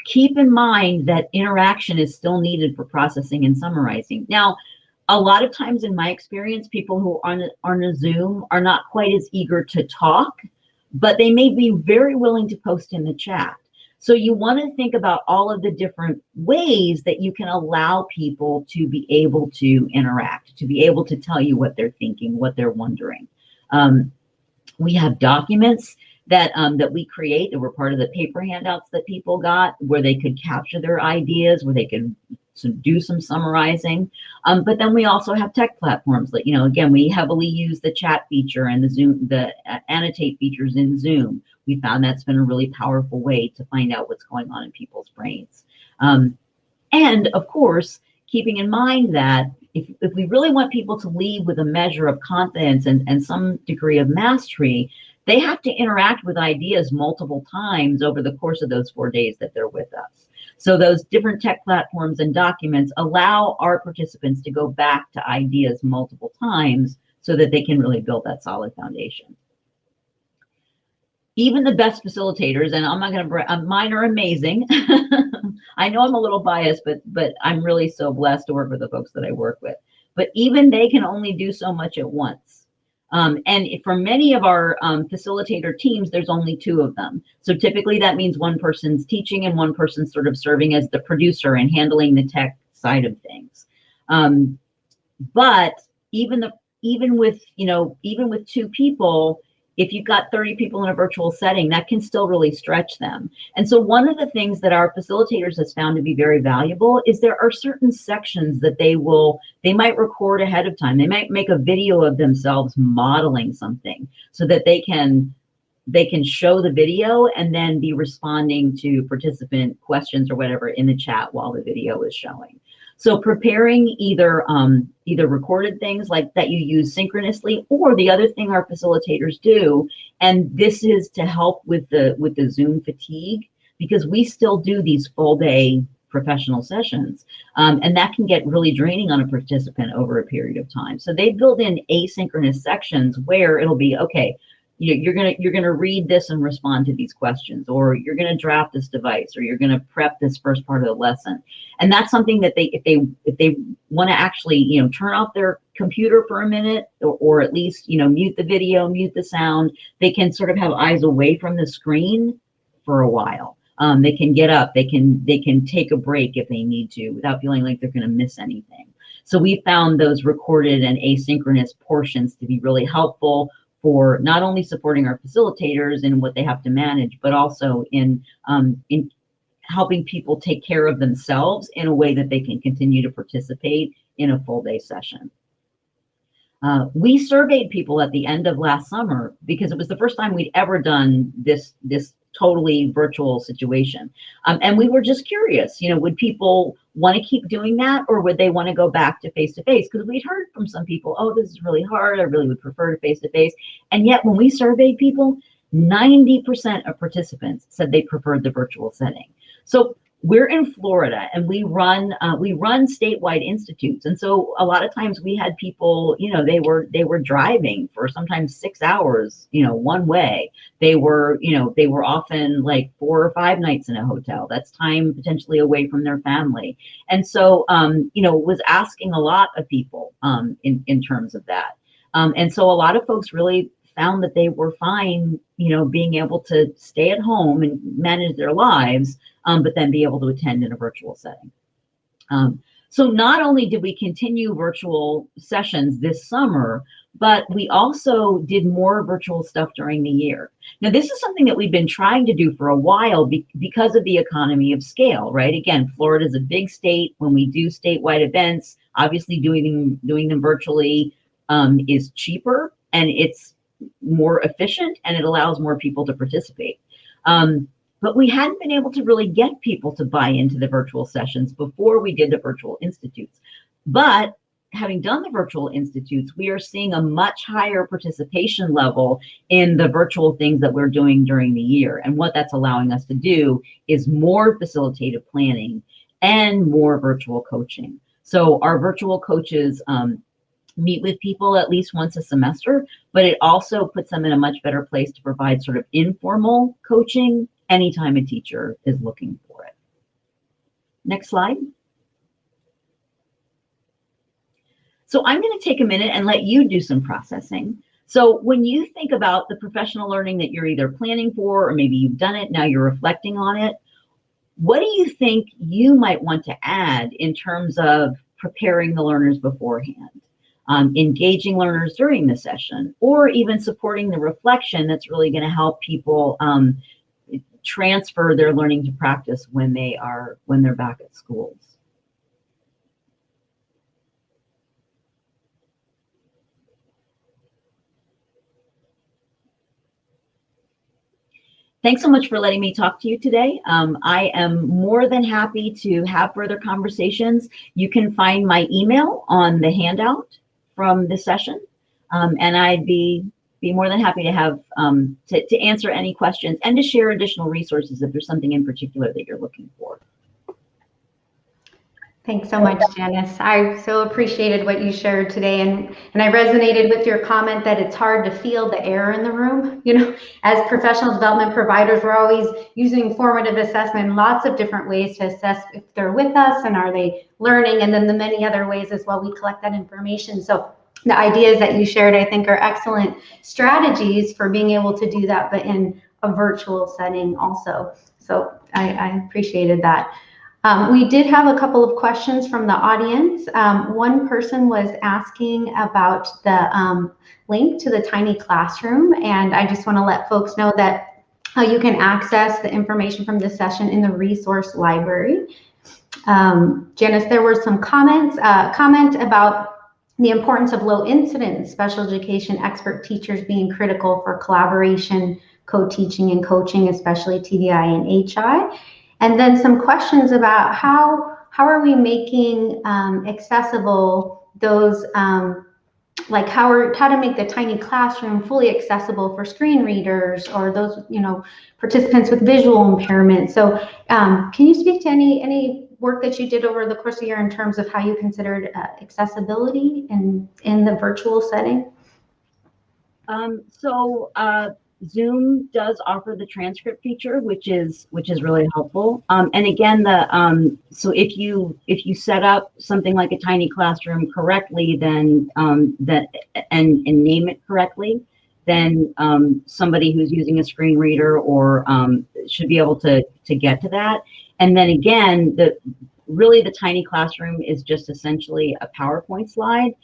Keep in mind that interaction is still needed for processing and summarizing. Now, A lot of times in my experience, people who are on a Zoom are not quite as eager to talk, but they may be very willing to post in the chat. So you want to think about all of the different ways that you can allow people to be able to interact, to be able to tell you what they're thinking, what they're wondering. We have documents that that we create that were part of the paper handouts that people got, where they could capture their ideas, where they could do some summarizing. But then we also have tech platforms that, you know, again, we heavily use the chat feature and the Zoom, the annotate features in Zoom. We found that's been a really powerful way to find out what's going on in people's brains. And of course, keeping in mind that if we really want people to leave with a measure of confidence and some degree of mastery, they have to interact with ideas multiple times over the course of those 4 days that they're with us. So those different tech platforms and documents allow our participants to go back to ideas multiple times so that they can really build that solid foundation. Even the best facilitators, and I'm not going to, mine are amazing. I know I'm a little biased, but I'm really so blessed to work with the folks that I work with. But even they can only do so much at once. And for many of our facilitator teams, there's only 2 of them. So typically that means one person's teaching and one person's sort of serving as the producer and handling the tech side of things. But even with 2 people, if you've got 30 people in a virtual setting, that can still really stretch them. And so one of the things that our facilitators has found to be very valuable is there are certain sections that they might record ahead of time. They might make a video of themselves modeling something so that they can show the video and then be responding to participant questions or whatever in the chat while the video is showing. So preparing either recorded things like that you use synchronously, or the other thing our facilitators do, and this is to help with the Zoom fatigue, because we still do these full day professional sessions, and that can get really draining on a participant over a period of time. So they build in asynchronous sections where it'll be, okay, you're gonna read this and respond to these questions, or you're gonna draft this device, or you're gonna prep this first part of the lesson. And that's something that if they want to actually turn off their computer for a minute, or at least mute the video, mute the sound, they can sort of have eyes away from the screen for a while. They can get up, they can take a break if they need to without feeling like they're going to miss anything. So we found those recorded and asynchronous portions to be really helpful for not only supporting our facilitators in what they have to manage, but also in helping people take care of themselves in a way that they can continue to participate in a full day session. We surveyed people at the end of last summer because it was the first time we'd ever done this totally virtual situation. And we were just curious, would people want to keep doing that, or would they want to go back to face-to-face? Because we'd heard from some people, oh, this is really hard, I really would prefer to face-to-face. And yet when we surveyed people, 90% of participants said they preferred the virtual setting. So we're in Florida, and we run statewide institutes, and so a lot of times we had people, they were driving for sometimes 6 hours, one way. They were often like 4 or 5 nights in a hotel. That's time potentially away from their family, and so was asking a lot of people in terms of that, and so a lot of folks really found that they were fine, being able to stay at home and manage their lives, but then be able to attend in a virtual setting. So not only did we continue virtual sessions this summer, but we also did more virtual stuff during the year. Now, this is something that we've been trying to do for a while because of the economy of scale, right? Again, Florida is a big state. When we do statewide events, obviously doing them virtually is cheaper, and it's more efficient, and it allows more people to participate. But we hadn't been able to really get people to buy into the virtual sessions before we did the virtual institutes. But having done the virtual institutes, we are seeing a much higher participation level in the virtual things that we're doing during the year. And what that's allowing us to do is more facilitative planning and more virtual coaching. So our virtual coaches meet with people at least once a semester, but it also puts them in a much better place to provide sort of informal coaching anytime a teacher is looking for it. Next slide. So I'm going to take a minute and let you do some processing. So when you think about the professional learning that you're either planning for, or maybe you've done it, now you're reflecting on it, what do you think you might want to add in terms of preparing the learners beforehand, engaging learners during the session, or even supporting the reflection that's really going to help people transfer their learning to practice when they're back at schools? Thanks so much for letting me talk to you today. I am more than happy to have further conversations. You can find my email on the handout from this session, and I'd be more than happy to have to answer any questions and to share additional resources if there's something in particular that you're looking for. Thanks so much, Janice. I so appreciated what you shared today, and I resonated with your comment that it's hard to feel the air in the room. You know, as professional development providers, we're always using formative assessment in lots of different ways to assess if they're with us and are they learning, and then the many other ways as well we collect that information. So the ideas that you shared, I think, are excellent strategies for being able to do that, but in a virtual setting also. So I appreciated that. We did have a couple of questions from the audience. One person was asking about the link to the tiny classroom, and I just want to let folks know that you can access the information from this session in the resource library. Janice, there were some comments, comment about the importance of low incidence special education expert teachers being critical for collaboration, co-teaching, and coaching, especially TDI and HI. And then some questions about how are we making accessible those, like how to make the tiny classroom fully accessible for screen readers or those, you know, participants with visual impairment. So can you speak to any work that you did over the course of the year in terms of how you considered accessibility in the virtual setting? Zoom does offer the transcript feature, which is really helpful. And again, so if you set up something like a tiny classroom correctly, then and name it correctly, then somebody who's using a screen reader or should be able to get to that. And then again, really the tiny classroom is just essentially a PowerPoint slide.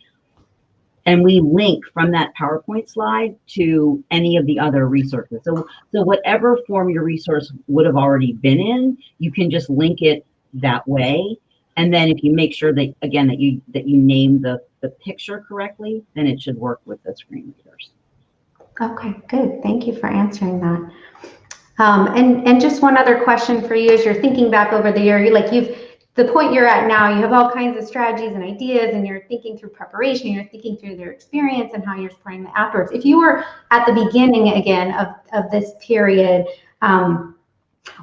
And we link from that PowerPoint slide to any of the other resources. So whatever form your resource would have already been in, you can just link it that way. And then if you make sure that, again, that you name the picture correctly, then it should work with the screen readers. Okay, good. Thank you for answering that. And just one other question for you as you're thinking back over the year, the point you're at now, you have all kinds of strategies and ideas, and you're thinking through preparation, you're thinking through their experience and how you're supporting them afterwards. If you were at the beginning again of this period,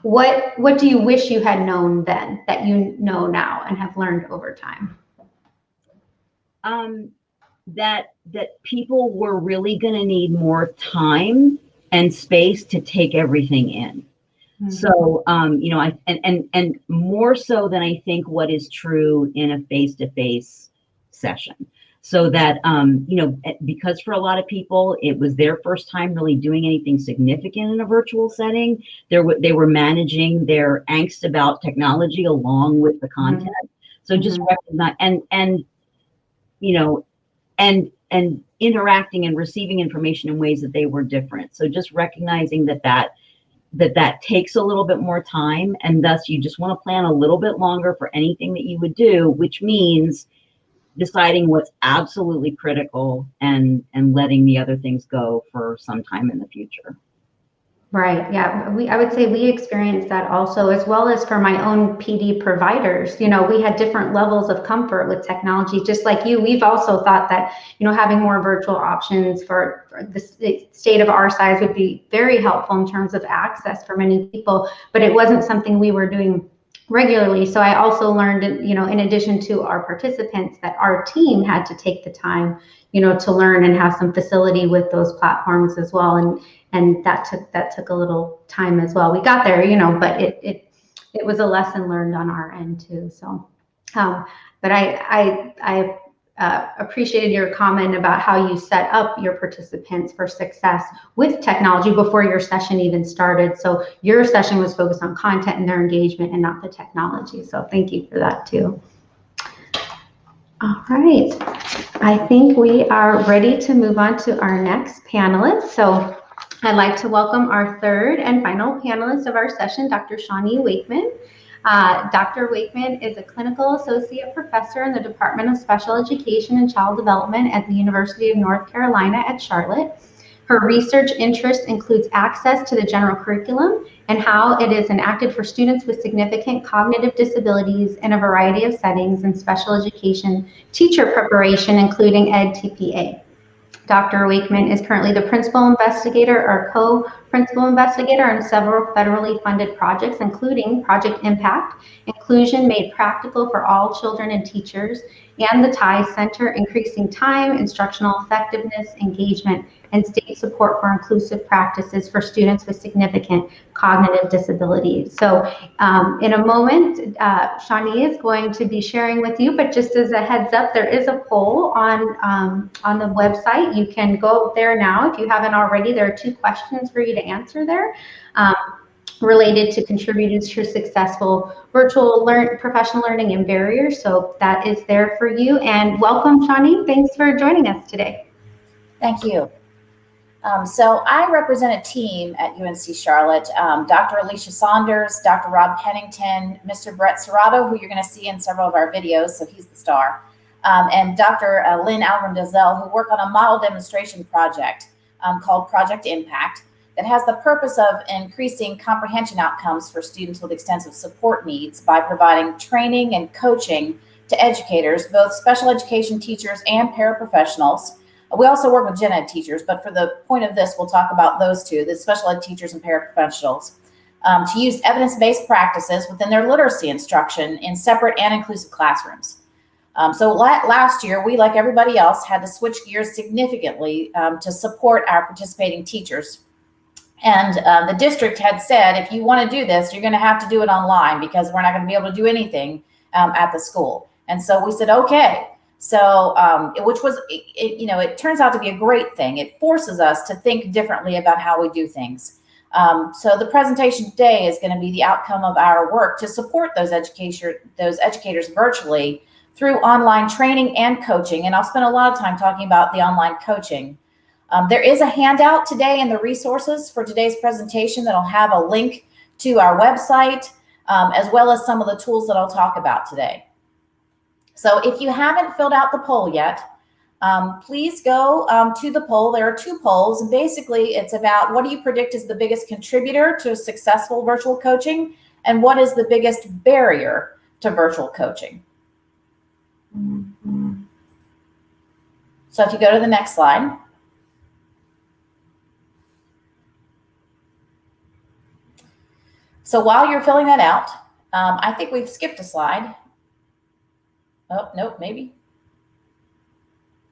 what do you wish you had known then that you know now and have learned over time? That people were really going to need more time and space to take everything in. Mm-hmm. So, you know, and more so than I think what is true in a face-to-face session. So that, you know, because for a lot of people, it was their first time really doing anything significant in a virtual setting. They were managing their angst about technology along with the content. Mm-hmm. So just recognize and you know, and interacting and receiving information in ways that they were different. So just recognizing that takes a little bit more time, and thus you just want to plan a little bit longer for anything that you would do, which means deciding what's absolutely critical and letting the other things go for some time in the future. Right. Yeah. I would say we experienced that also, as well as for my own PD providers. You know, we had different levels of comfort with technology, just like you. We've also thought that, you know, having more virtual options for the state of our size would be very helpful in terms of access for many people, but it wasn't something we were doing regularly. So I also learned, you know, in addition to our participants, that our team had to take the time, you know, to learn and have some facility with those platforms as well. And that took a little time as well. We got there, you know, but it was a lesson learned on our end too. So, but I appreciated your comment about how you set up your participants for success with technology before your session even started. So your session was focused on content and their engagement and not the technology. So thank you for that too. All right, I think we are ready to move on to our next panelist. So I'd like to welcome our third and final panelist of our session, Dr. Shawnee Wakeman. Dr. Wakeman is a clinical associate professor in the Department of Special Education and Child Development at the University of North Carolina at Charlotte. Her research interest includes access to the general curriculum and how it is enacted for students with significant cognitive disabilities in a variety of settings and special education teacher preparation, including EdTPA. Dr. Wakeman is currently the principal investigator or co-principal investigator on several federally funded projects, including Project Impact, Inclusion Made Practical for All Children and Teachers, and the TIE Center, Increasing Time, Instructional Effectiveness, Engagement, and State Support for Inclusive Practices for Students with Significant Cognitive Disabilities. So in a moment, Shawnee is going to be sharing with you, but just as a heads up, there is a poll on the website. You can go there now if you haven't already. There are 2 questions for you to answer there. Related to contributing to successful virtual professional learning and barriers. So that is there for you. And welcome, Shawnee. Thanks for joining us today. Thank you. So I represent a team at UNC Charlotte, Dr. Alicia Saunders, Dr. Rob Pennington, Mr. Brett Serrato, who you're going to see in several of our videos, so he's the star, and Dr. Lynn Alvin-Dazelle, who work on a model demonstration project called Project Impact, that has the purpose of increasing comprehension outcomes for students with extensive support needs by providing training and coaching to educators, both special education teachers and paraprofessionals. We also work with gen ed teachers, but for the point of this, we'll talk about those 2, the special ed teachers and paraprofessionals, to use evidence-based practices within their literacy instruction in separate and inclusive classrooms. So last year, we, like everybody else, had to switch gears significantly to support our participating teachers. And the district had said, if you want to do this, you're going to have to do it online because we're not going to be able to do anything at the school. And so we said, okay. So, which was, it turns out to be a great thing. It forces us to think differently about how we do things. So the presentation today is going to be the outcome of our work to support those educators virtually through online training and coaching. And I'll spend a lot of time talking about the online coaching. There is a handout today in the resources for today's presentation that'll have a link to our website, as well as some of the tools that I'll talk about today. So if you haven't filled out the poll yet, please go to the poll. There are 2 polls, and basically it's about what do you predict is the biggest contributor to successful virtual coaching, and what is the biggest barrier to virtual coaching. So if you go to the next slide. So while you're filling that out, I think we've skipped a slide. Oh, nope, maybe.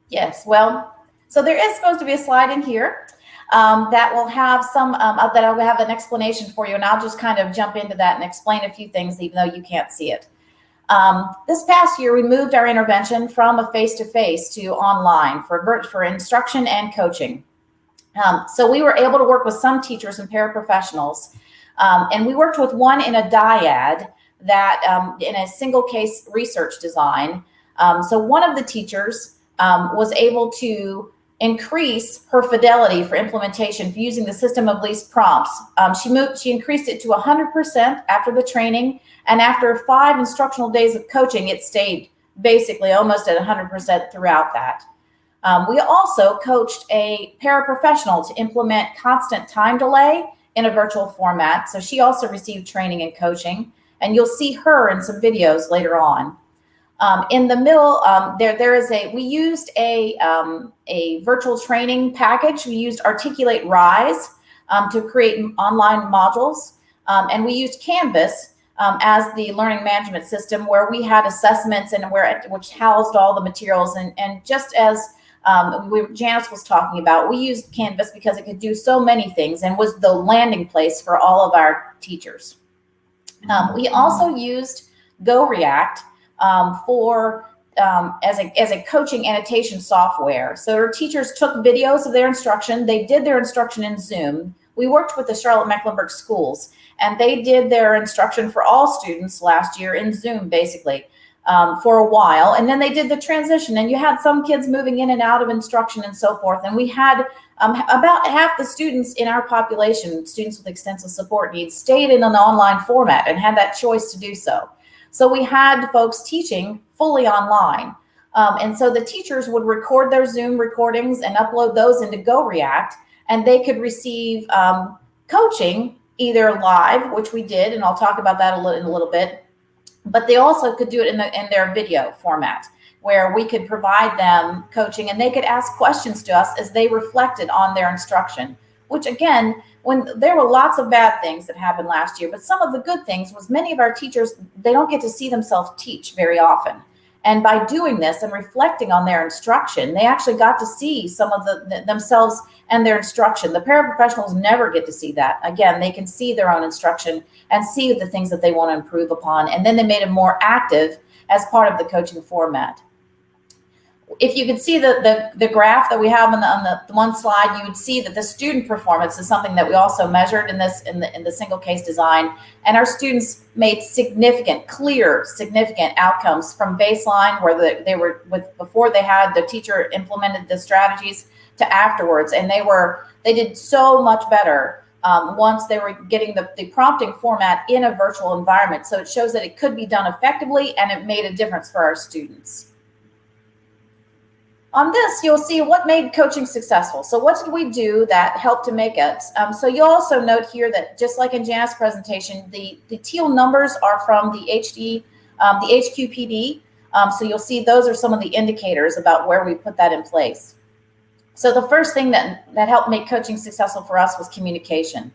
Yes, well, so there is supposed to be a slide in here that will have that will have an explanation for you, and I'll just kind of jump into that and explain a few things, even though you can't see it. This past year, we moved our intervention from a face-to-face to online for instruction and coaching. So we were able to work with some teachers and paraprofessionals, and we worked with one in a dyad that in a single case research design. So one of the teachers was able to increase her fidelity for implementation for using the system of least prompts. She increased it to 100% after the training, and after 5 instructional days of coaching, it stayed basically almost at 100% throughout that. We also coached a paraprofessional to implement constant time delay in a virtual format. So she also received training and coaching, and you'll see her in some videos later on. In the middle, we used a virtual training package. We used Articulate Rise to create online modules, and we used Canvas as the learning management system, where we had assessments and which housed all the materials. And just as Janice was talking about, we used Canvas because it could do so many things and was the landing place for all of our teachers. We also used GoReact for as a coaching annotation software. So our teachers took videos of their instruction. They did their instruction in Zoom. We worked with the Charlotte-Mecklenburg schools, and they did their instruction for all students last year in Zoom, basically, for a while. And then they did the transition, and you had some kids moving in and out of instruction and so forth. And we had about half the students in our population, students with extensive support needs, stayed in an online format and had that choice to do so. So we had folks teaching fully online. And so the teachers would record their Zoom recordings and upload those into GoReact, and they could receive coaching either live, which we did, and I'll talk about that in a little bit, but they also could do it in their video format, where we could provide them coaching and they could ask questions to us as they reflected on their instruction, which again, when there were lots of bad things that happened last year, but some of the good things was many of our teachers, they don't get to see themselves teach very often. And by doing this and reflecting on their instruction, they actually got to see some of themselves and their instruction. The paraprofessionals never get to see that. Again, they can see their own instruction and see the things that they want to improve upon. And then they made it more active as part of the coaching format. If you could see the graph that we have on the one slide, you would see that the student performance is something that we also measured in the single case design. And our students made significant outcomes from baseline, where they were before they had the teacher implemented the strategies, to afterwards. And they did so much better once they were getting the prompting format in a virtual environment. So it shows that it could be done effectively, and it made a difference for our students. On this, you'll see what made coaching successful. So what did we do that helped to make it? So you'll also note here that just like in Janice's presentation, the teal numbers are from the HQPD. So you'll see those are some of the indicators about where we put that in place. So the first thing that helped make coaching successful for us was communication.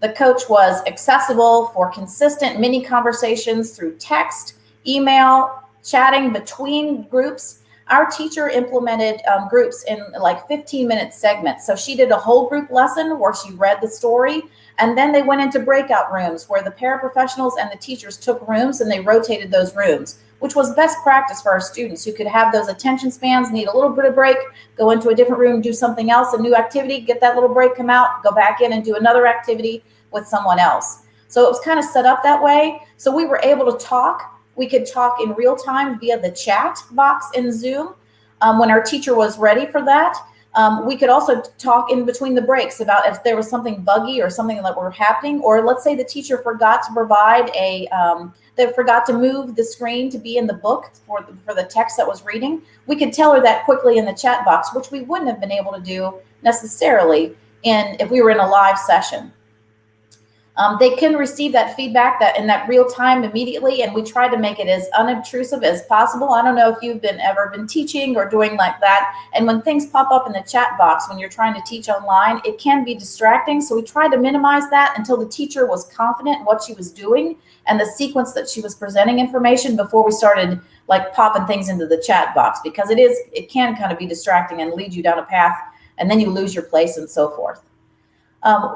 The coach was accessible for consistent mini conversations through text, email, chatting between groups. Our teacher implemented groups in like 15-minute segments. So she did a whole group lesson where she read the story, and then they went into breakout rooms where the paraprofessionals and the teachers took rooms and they rotated those rooms, which was best practice for our students who could have those attention spans, need a little bit of break, go into a different room, do something else, a new activity, get that little break, come out, go back in and do another activity with someone else. So it was kind of set up that way. So we were able to talk. We could talk in real time via the chat box in Zoom when our teacher was ready for that. We could also talk in between the breaks about if there was something buggy or something that were happening, or let's say the teacher forgot to provide they forgot to move the screen to be in the book for the text that was reading. We could tell her that quickly in the chat box, which we wouldn't have been able to do necessarily if we were in a live session. They can receive that feedback in that real time immediately, and we try to make it as unobtrusive as possible. I don't know if you've ever been teaching or doing like that, and when things pop up in the chat box when you're trying to teach online, it can be distracting. So we tried to minimize that until the teacher was confident in what she was doing and the sequence that she was presenting information before we started like popping things into the chat box, because it can kind of be distracting and lead you down a path, and then you lose your place and so forth.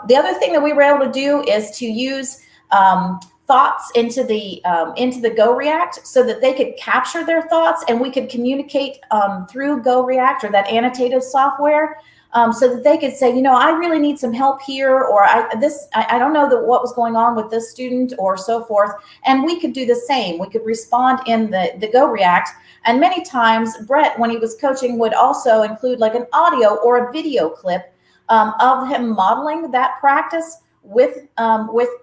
The other thing that we were able to do is to use thoughts into the GoReact so that they could capture their thoughts, and we could communicate through GoReact or that annotative software, so that they could say, I really need some help here, or I don't know what was going on with this student, or so forth. And we could do the same. We could respond in the GoReact. And many times Brett, when he was coaching, would also include like an audio or a video clip of him modeling that practice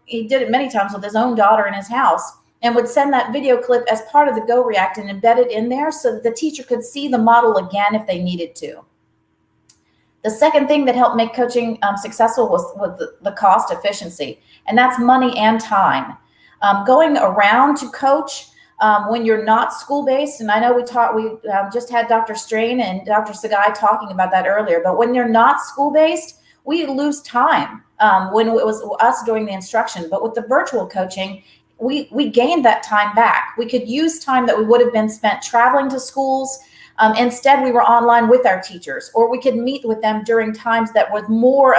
he did it many times with his own daughter in his house, and would send that video clip as part of the GoReact and embed it in there so that the teacher could see the model again if they needed to. The second thing that helped make coaching successful was the cost efficiency, and that's money and time. Going around to coach when you're not school-based, and I know we just had Dr. Strain and Dr. Sagai talking about that earlier, but when you're not school-based, we lose time when it was us doing the instruction. But with the virtual coaching, we gained that time back. We could use time that we would have been spent traveling to schools. Instead, we were online with our teachers, or we could meet with them during times that was more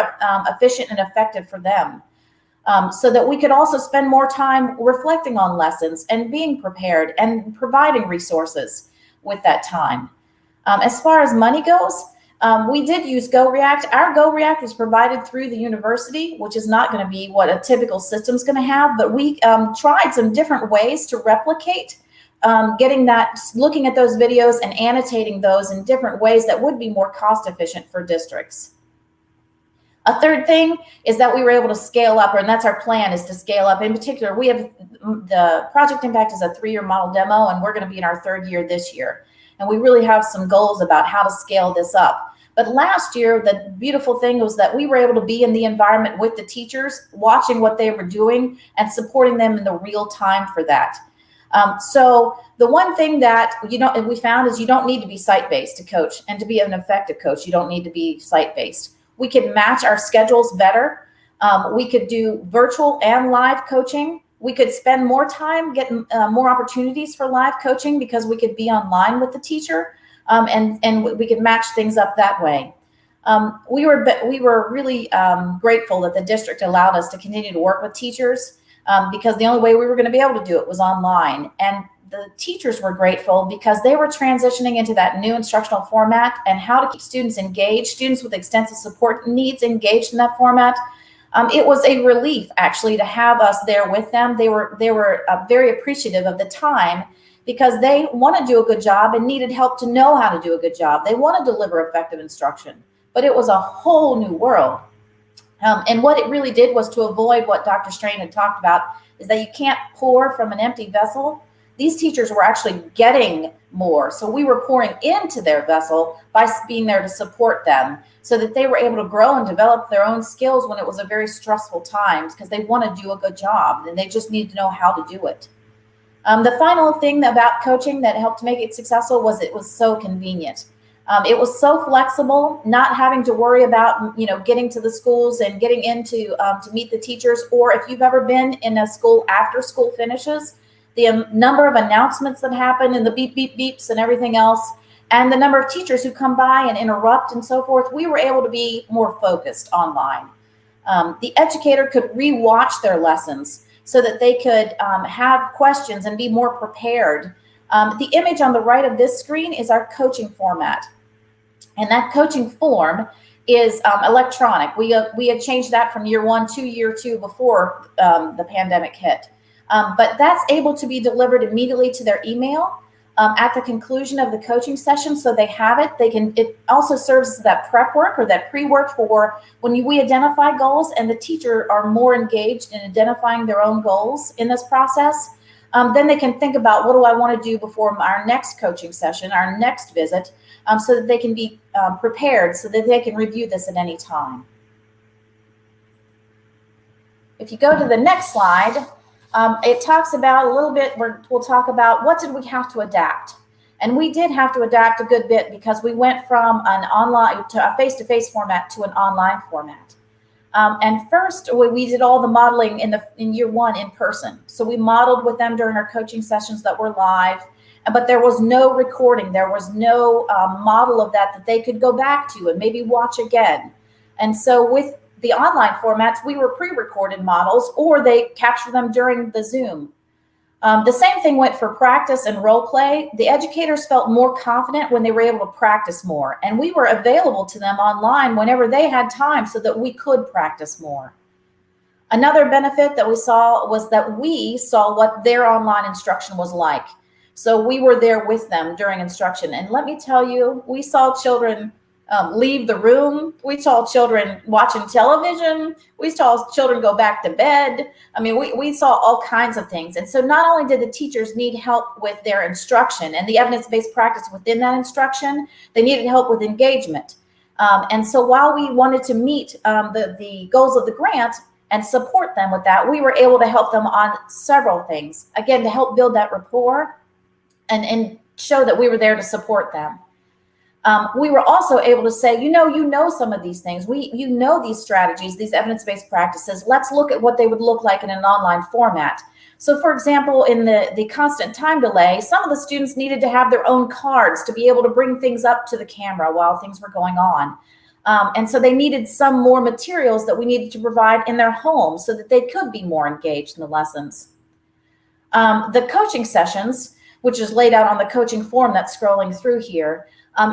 efficient and effective for them. So that we could also spend more time reflecting on lessons and being prepared and providing resources. with that time. As far as money goes, we did use GoReact. Our GoReact was provided through the university, which is not going to be what a typical system is going to have, but we tried some different ways to replicate looking at those videos and annotating those in different ways that would be more cost efficient for districts. A third thing is that we were able to scale up, and that's our plan, is to scale up. In particular, we have the Project Impact is a 3-year model demo, and we're going to be in our 3rd year this year. And we really have some goals about how to scale this up. But last year, the beautiful thing was that we were able to be in the environment with the teachers, watching what they were doing and supporting them in the real time for that. So the one thing that we found is you don't need to be site-based to coach, and to be an effective coach, you don't need to be site-based. We could match our schedules better. We could do virtual and live coaching. We could spend more time getting more opportunities for live coaching because we could be online with the teacher, and we could match things up that way. We were really grateful that the district allowed us to continue to work with teachers because the only way we were going to be able to do it was online. And the teachers were grateful because they were transitioning into that new instructional format and how to keep students engaged, students with extensive support needs engaged in that format. It was a relief actually to have us there with them. They were very appreciative of the time because they want to do a good job and needed help to know how to do a good job. They want to deliver effective instruction, but it was a whole new world. And what it really did was to avoid what Dr. Strain had talked about, is that you can't pour from an empty vessel. These teachers were actually getting more. So we were pouring into their vessel by being there to support them so that they were able to grow and develop their own skills when it was a very stressful time, because they want to do a good job and they just need to know how to do it. The final thing about coaching that helped make it successful was it was so convenient. It was so flexible, not having to worry about, getting to the schools and getting into to meet the teachers. Or if you've ever been in a school after school finishes, the number of announcements that happen and the beep, beep, beeps and everything else, and the number of teachers who come by and interrupt and so forth, we were able to be more focused online. The educator could re-watch their lessons so that they could have questions and be more prepared. The image on the right of this screen is our coaching format. And that coaching form is electronic. We had changed that from year 1 to year 2 before the pandemic hit. But that's able to be delivered immediately to their email at the conclusion of the coaching session. So they have it. It also serves as that prep work or that pre-work for when we identify goals and the teacher are more engaged in identifying their own goals in this process. Then they can think about, what do I want to do before our next coaching session, our next visit, so that they can be prepared, so that they can review this at any time. If you go to the next slide, it talks about a little bit, we'll talk about what did we have to adapt. And we did have to adapt a good bit because we went from an online to a face-to-face format to an online format. And first, we did all the modeling in year 1 in person. So we modeled with them during our coaching sessions that were live, but there was no recording. There was no model of that they could go back to and maybe watch again. And so with the online formats, we were pre-recorded models, or they capture them during the Zoom. The same thing went for practice and role play. The educators felt more confident when they were able to practice more, and we were available to them online whenever they had time so that we could practice more. Another benefit that we saw was that we saw what their online instruction was like. So we were there with them during instruction. And let me tell you, we saw children leave the room. We saw children watching television. We saw children go back to bed. I mean, we saw all kinds of things. And so not only did the teachers need help with their instruction and the evidence-based practice within that instruction, they needed help with engagement. And so while we wanted to meet the goals of the grant and support them with that, we were able to help them on several things. Again, to help build that rapport and show that we were there to support them. We were also able to say, you know some of these things. You know these strategies, these evidence-based practices. Let's look at what they would look like in an online format. So for example, in the constant time delay, some of the students needed to have their own cards to be able to bring things up to the camera while things were going on. And so they needed some more materials that we needed to provide in their homes so that they could be more engaged in the lessons. The coaching sessions, which is laid out on the coaching form that's scrolling through here,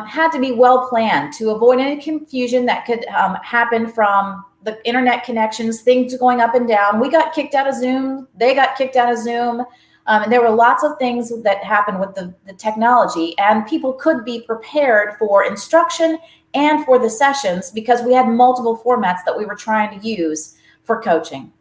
had to be well planned to avoid any confusion that could happen from the internet connections, things going up and down. We got kicked out of Zoom. They got kicked out of Zoom. And there were lots of things that happened with the technology, and people could be prepared for instruction and for the sessions because we had multiple formats that we were trying to use for coaching.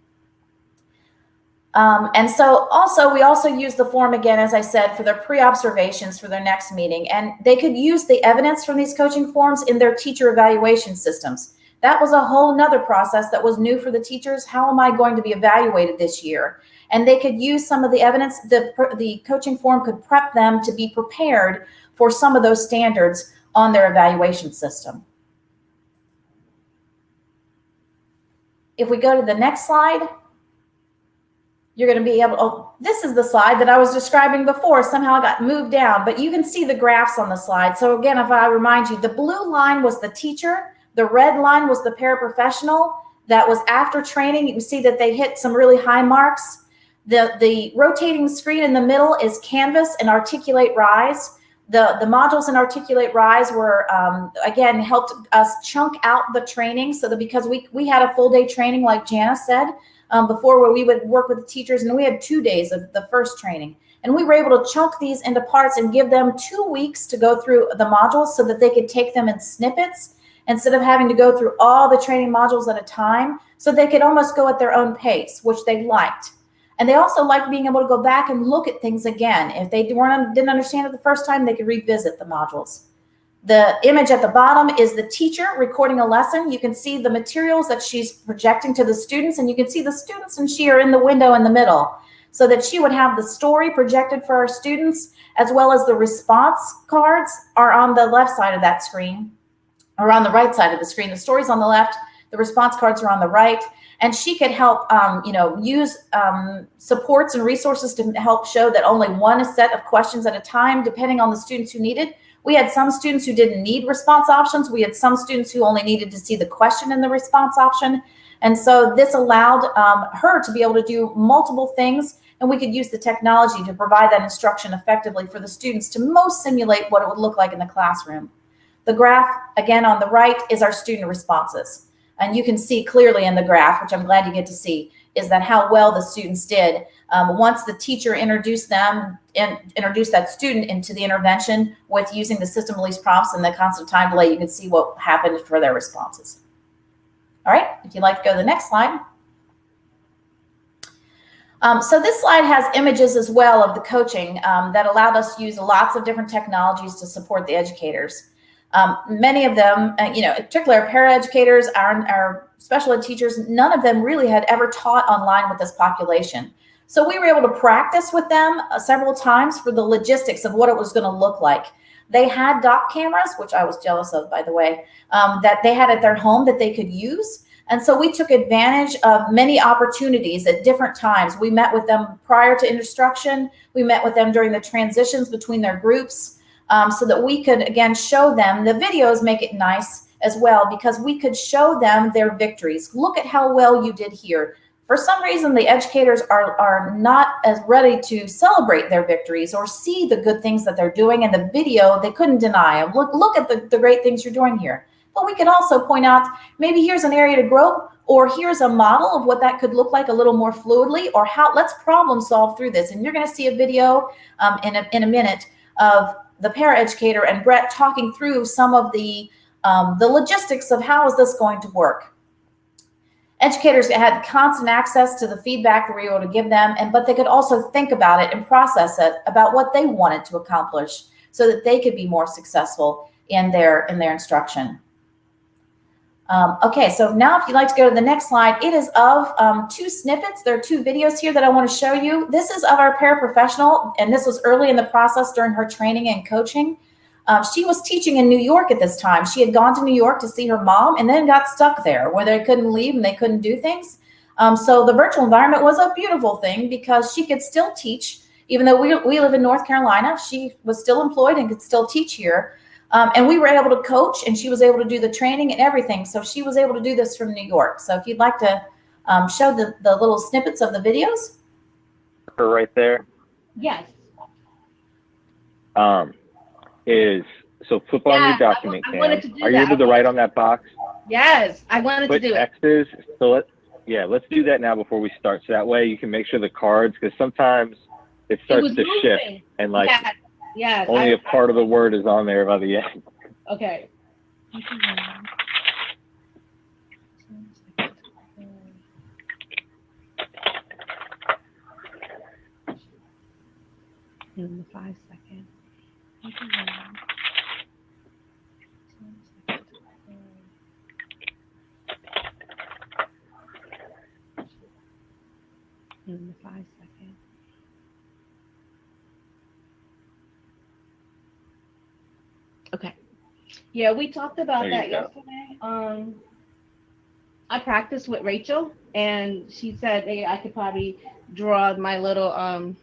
And so we also use the form again, as I said, for their pre-observations for their next meeting. And they could use the evidence from these coaching forms in their teacher evaluation systems. That was a whole nother process that was new for the teachers. How am I going to be evaluated this year? And they could use some of the evidence. The coaching form could prep them to be prepared for some of those standards on their evaluation system. If we go to the next slide, you're going to be able, oh, this is the slide that I was describing before. Somehow it got moved down, but you can see the graphs on the slide. So again, if I remind you, the blue line was the teacher, the red line was the paraprofessional that was after training. You can see that they hit some really high marks. The rotating screen in the middle is Canvas and Articulate Rise. The modules in Articulate Rise were, again, helped us chunk out the training so that because we had a full day training, like Jana said, before, where we would work with the teachers, and we had 2 days of the first training. And we were able to chunk these into parts and give them 2 weeks to go through the modules so that they could take them in snippets instead of having to go through all the training modules at a time, so they could almost go at their own pace, which they liked. And they also liked being able to go back and look at things again. If they didn't understand it the first time, they could revisit the modules. The image at the bottom is the teacher recording a lesson. You can see the materials that she's projecting to the students, and you can see the students and she are in the window in the middle, so that she would have the story projected for our students, as well as the response cards are on the left side of that screen, or on the right side of the screen. The story's on the left, the response cards are on the right, and she could help use supports and resources to help show that only one set of questions at a time, depending on the students who needed. We had some students who didn't need response options. We had some students who only needed to see the question in the response option. And so this allowed her to be able to do multiple things, and we could use the technology to provide that instruction effectively for the students to most simulate what it would look like in the classroom. The graph, again, on the right is our student responses. And you can see clearly in the graph, which I'm glad you get to see, is that how well the students did. Once the teacher introduced them and introduced that student into the intervention with using the system release prompts and the constant time delay, you can see what happened for their responses. All right, if you'd like to go to the next slide. So this slide has images as well of the coaching that allowed us to use lots of different technologies to support the educators. Many of them, particularly our paraeducators, our special ed teachers, none of them really had ever taught online with this population. So we were able to practice with them several times for the logistics of what it was going to look like. They had dock cameras, which I was jealous of, by the way, that they had at their home that they could use. And so we took advantage of many opportunities at different times. We met with them prior to instruction. We met with them during the transitions between their groups, so that we could, again, show them. The videos make it nice as well, because we could show them their victories. Look at how well you did here. For some reason, the educators are not as ready to celebrate their victories or see the good things that they're doing. In the video, they couldn't deny them. Look at the great things you're doing here. But we could also point out, maybe here's an area to grow, or here's a model of what that could look like a little more fluidly, or let's problem solve through this. And you're going to see a video in a minute of the paraeducator and Brett talking through some of the logistics of how is this going to work. Educators had constant access to the feedback that we were able to give them, but they could also think about it and process it about what they wanted to accomplish so that they could be more successful in their instruction. Okay, so now if you'd like to go to the next slide, it is of 2 snippets. There are 2 videos here that I want to show you. This is of our paraprofessional, and this was early in the process during her training and coaching. She was teaching in New York at this time. She had gone to New York to see her mom and then got stuck there where they couldn't leave and they couldn't do things. So the virtual environment was a beautiful thing because she could still teach. Even though we live in North Carolina, she was still employed and could still teach here. And we were able to coach, and she was able to do the training and everything. So she was able to do this from New York. So if you'd like to show the little snippets of the videos. Right there. Yes. is, so flip on your document, I wanted to Cam. do Are you that. able to write on that box? Yes, I wanted to Put do it. X's. So let's do that now before we start. So that way you can make sure the cards, because sometimes it starts to shift and like only a part of the word is on there by the end. Okay. In the 5 second. In the 5 second. Okay. Yeah, we talked about that yesterday. I practiced with Rachel, and she said, hey, I could probably draw my little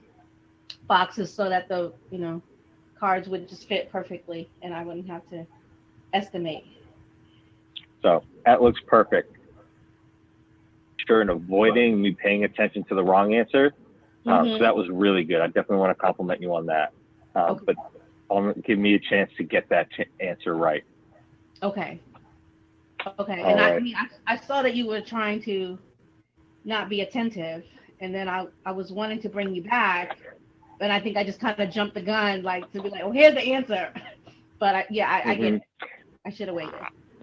boxes so that the cards would just fit perfectly, and I wouldn't have to estimate. So that looks perfect. Sure, and avoiding me paying attention to the wrong answer. So that was really good. I definitely want to compliment you on that. But give me a chance to get that answer right. Okay. Okay. All And right. I mean, I saw that you were trying to not be attentive, and then I was wanting to bring you back, and I think I just kind of jumped the gun, like to be like, oh, here's the answer. But I get it. I should have waited.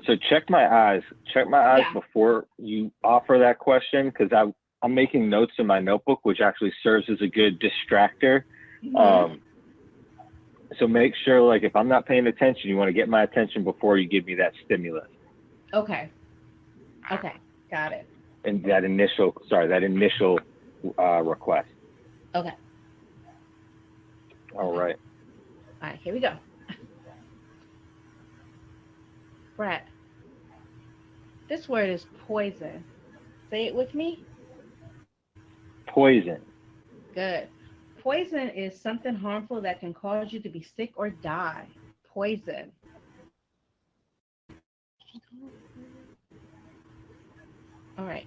So check my eyes. Check my eyes before you offer that question, because I'm making notes in my notebook, which actually serves as a good distractor. So make sure, like, if I'm not paying attention, you want to get my attention before you give me that stimulus. Okay. Okay. Got it. And that initial request. Okay. All right. All right. Here we go. Brett, this word is poison. Say it with me. Poison. Good. Poison is something harmful that can cause you to be sick or die. Poison. All right.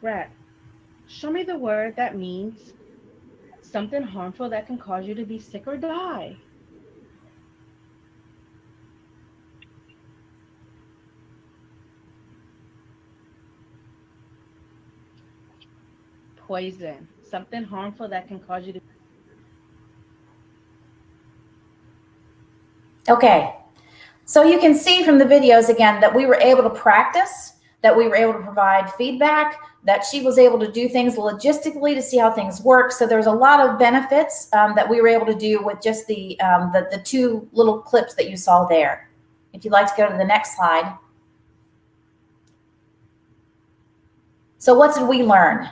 Brett, show me the word that means something harmful that can cause you to be sick or die. Poison. Something harmful that can cause you to. Okay, so you can see from the videos again that we were able to practice, that we were able to provide feedback, that she was able to do things logistically to see how things work. So there's a lot of benefits that we were able to do with just the two little clips that you saw there. If you'd like to go to the next slide. So what did we learn?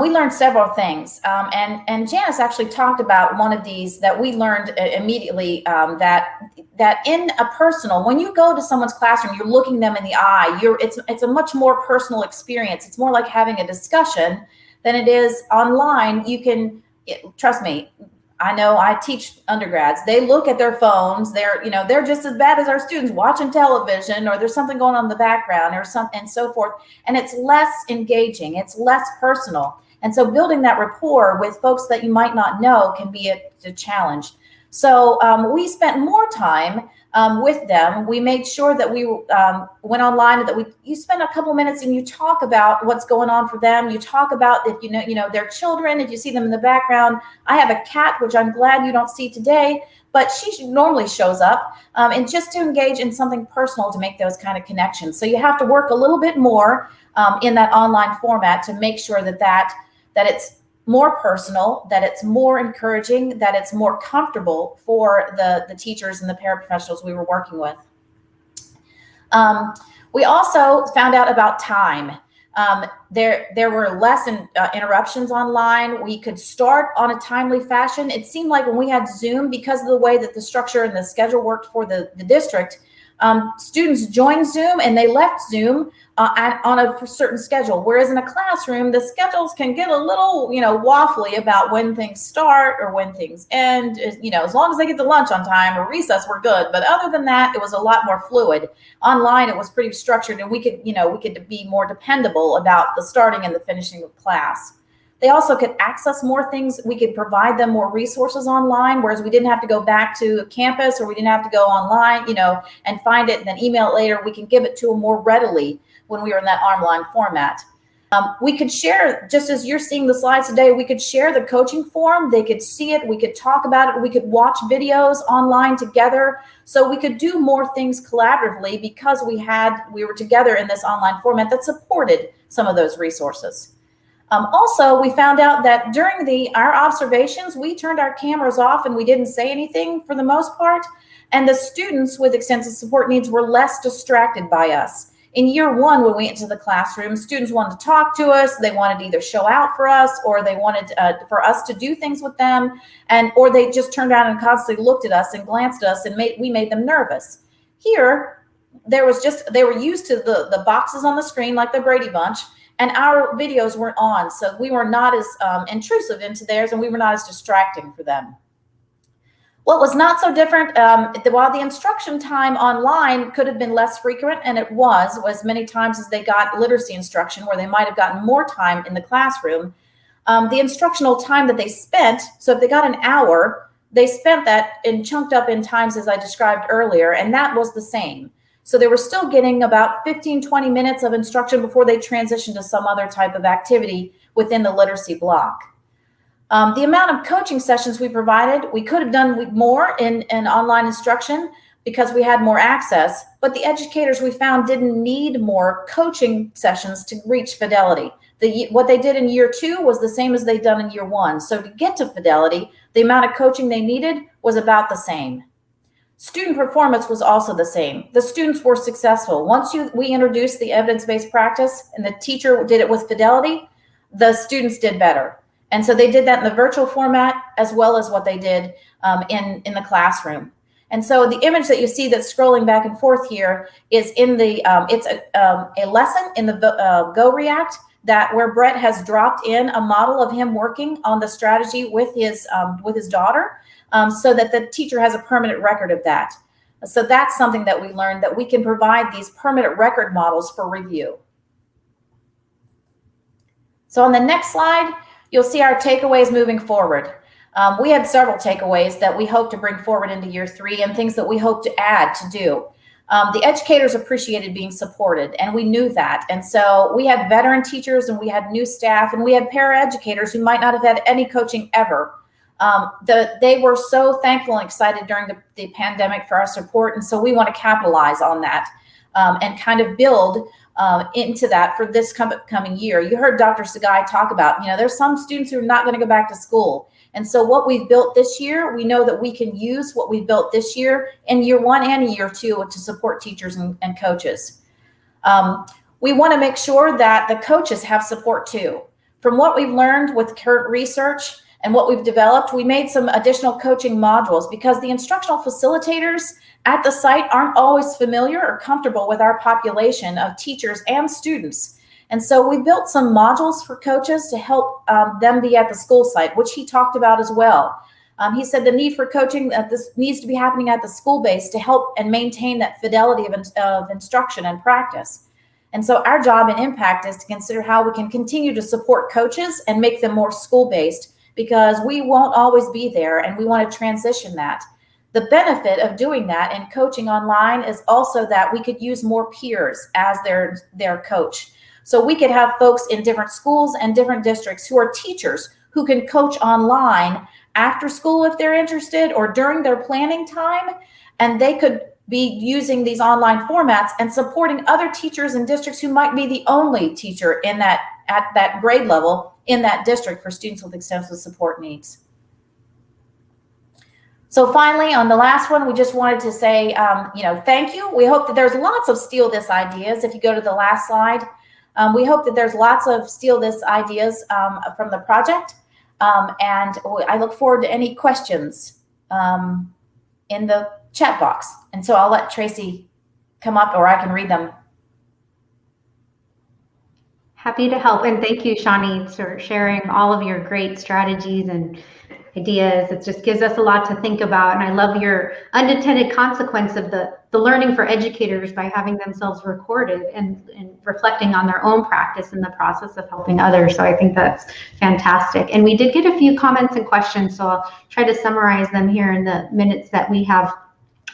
We learned several things, and Janice actually talked about one of these that we learned immediately, that in a personal, when you go to someone's classroom, you're looking them in the eye, it's a much more personal experience. It's more like having a discussion than it is online. You can, trust me, I know I teach undergrads. They look at their phones. They're just as bad as our students watching television, or there's something going on in the background or something and so forth. And it's less engaging. It's less personal. And so building that rapport with folks that you might not know can be a challenge. So we spent more time with them. We made sure that we went online and that you spend a couple minutes and you talk about what's going on for them. You talk about if you know their children, if you see them in the background. I have a cat, which I'm glad you don't see today, but she normally shows up, and just to engage in something personal to make those kind of connections. So you have to work a little bit more in that online format to make sure that it's more personal, that it's more encouraging, that it's more comfortable for the teachers and the paraprofessionals we were working with. We also found out about time. There were less interruptions online. We could start on a timely fashion. It seemed like when we had Zoom, because of the way that the structure and the schedule worked for the district, students joined Zoom and they left Zoom on a certain schedule. Whereas in a classroom, the schedules can get a little, waffly about when things start or when things end. As long as they get to lunch on time or recess, we're good. But other than that, it was a lot more fluid. Online, it was pretty structured, and we could be more dependable about the starting and the finishing of class. They also could access more things. We could provide them more resources online, whereas we didn't have to go back to campus, or we didn't have to go online, and find it and then email it later. We can give it to them more readily when we were in that online format. We could share, just as you're seeing the slides today, we could share the coaching forum. They could see it. We could talk about it. We could watch videos online together. So we could do more things collaboratively because we were together in this online format that supported some of those resources. Also, we found out that during our observations, we turned our cameras off and we didn't say anything for the most part. And the students with extensive support needs were less distracted by us. In year one, when we went into the classroom, students wanted to talk to us. They wanted to either show out for us, or they wanted for us to do things with them, or they just turned around and constantly looked at us and glanced at us, and we made them nervous. Here, they were used to the boxes on the screen like the Brady Bunch, and our videos weren't on, so we were not as intrusive into theirs, and we were not as distracting for them. What was not so different, while the instruction time online could have been less frequent, and it was many times as they got literacy instruction where they might have gotten more time in the classroom, the instructional time that they spent, so if they got an hour, they spent that chunked up in times as I described earlier, and that was the same. So they were still getting about 15-20 minutes of instruction before they transitioned to some other type of activity within the literacy block. The amount of coaching sessions we provided, we could have done more in online instruction because we had more access, but the educators we found didn't need more coaching sessions to reach fidelity. What they did in year two was the same as they'd done in year one. So to get to fidelity, the amount of coaching they needed was about the same. Student performance was also the same. The students were successful. Once we introduced the evidence-based practice and the teacher did it with fidelity, the students did better. And so they did that in the virtual format as well as what they did in the classroom. And so the image that you see that's scrolling back and forth here is in it's a lesson in the Go React where Brett has dropped in a model of him working on the strategy with his daughter so that the teacher has a permanent record of that. So that's something that we learned, that we can provide these permanent record models for review. So on the next slide, you'll see our takeaways moving forward. We had several takeaways that we hope to bring forward into year three and things that we hope to add to do. The educators appreciated being supported, and we knew that. And so we had veteran teachers and we had new staff and we had paraeducators who might not have had any coaching ever. They were so thankful and excited during the pandemic for our support. And so we want to capitalize on that and kind of build into that for this coming year. You heard Dr. Sagai talk about, there's some students who are not going to go back to school. And so what we've built this year, we know that we can use what we built this year in year one and year two to support teachers and coaches. We want to make sure that the coaches have support too. From what we've learned with current research and what we've developed, we made some additional coaching modules because the instructional facilitators at the site aren't always familiar or comfortable with our population of teachers and students. And so we built some modules for coaches to help them be at the school site, which he talked about as well. He said the need for coaching, this needs to be happening at the school base to help and maintain that fidelity of instruction and practice. And so our job and impact is to consider how we can continue to support coaches and make them more school-based, because we won't always be there and we want to transition that. The benefit of doing that and coaching online is also that we could use more peers as their coach. So we could have folks in different schools and different districts who are teachers who can coach online after school if they're interested or during their planning time. And they could be using these online formats and supporting other teachers in districts who might be the only teacher at that grade level in that district for students with extensive support needs. So finally, on the last one, we just wanted to say, thank you. We hope that there's lots of Steal This ideas. If you go to the last slide, we hope that there's lots of Steal This ideas from the project. And I look forward to any questions in the chat box. And so I'll let Tracy come up, or I can read them. Happy to help. And thank you, Shawnee, for sharing all of your great strategies and ideas. It just gives us a lot to think about. And I love your unintended consequence of the the learning for educators by having themselves recorded and reflecting on their own practice in the process of helping others. So I think that's fantastic. And we did get a few comments and questions, so I'll try to summarize them here in the minutes that we have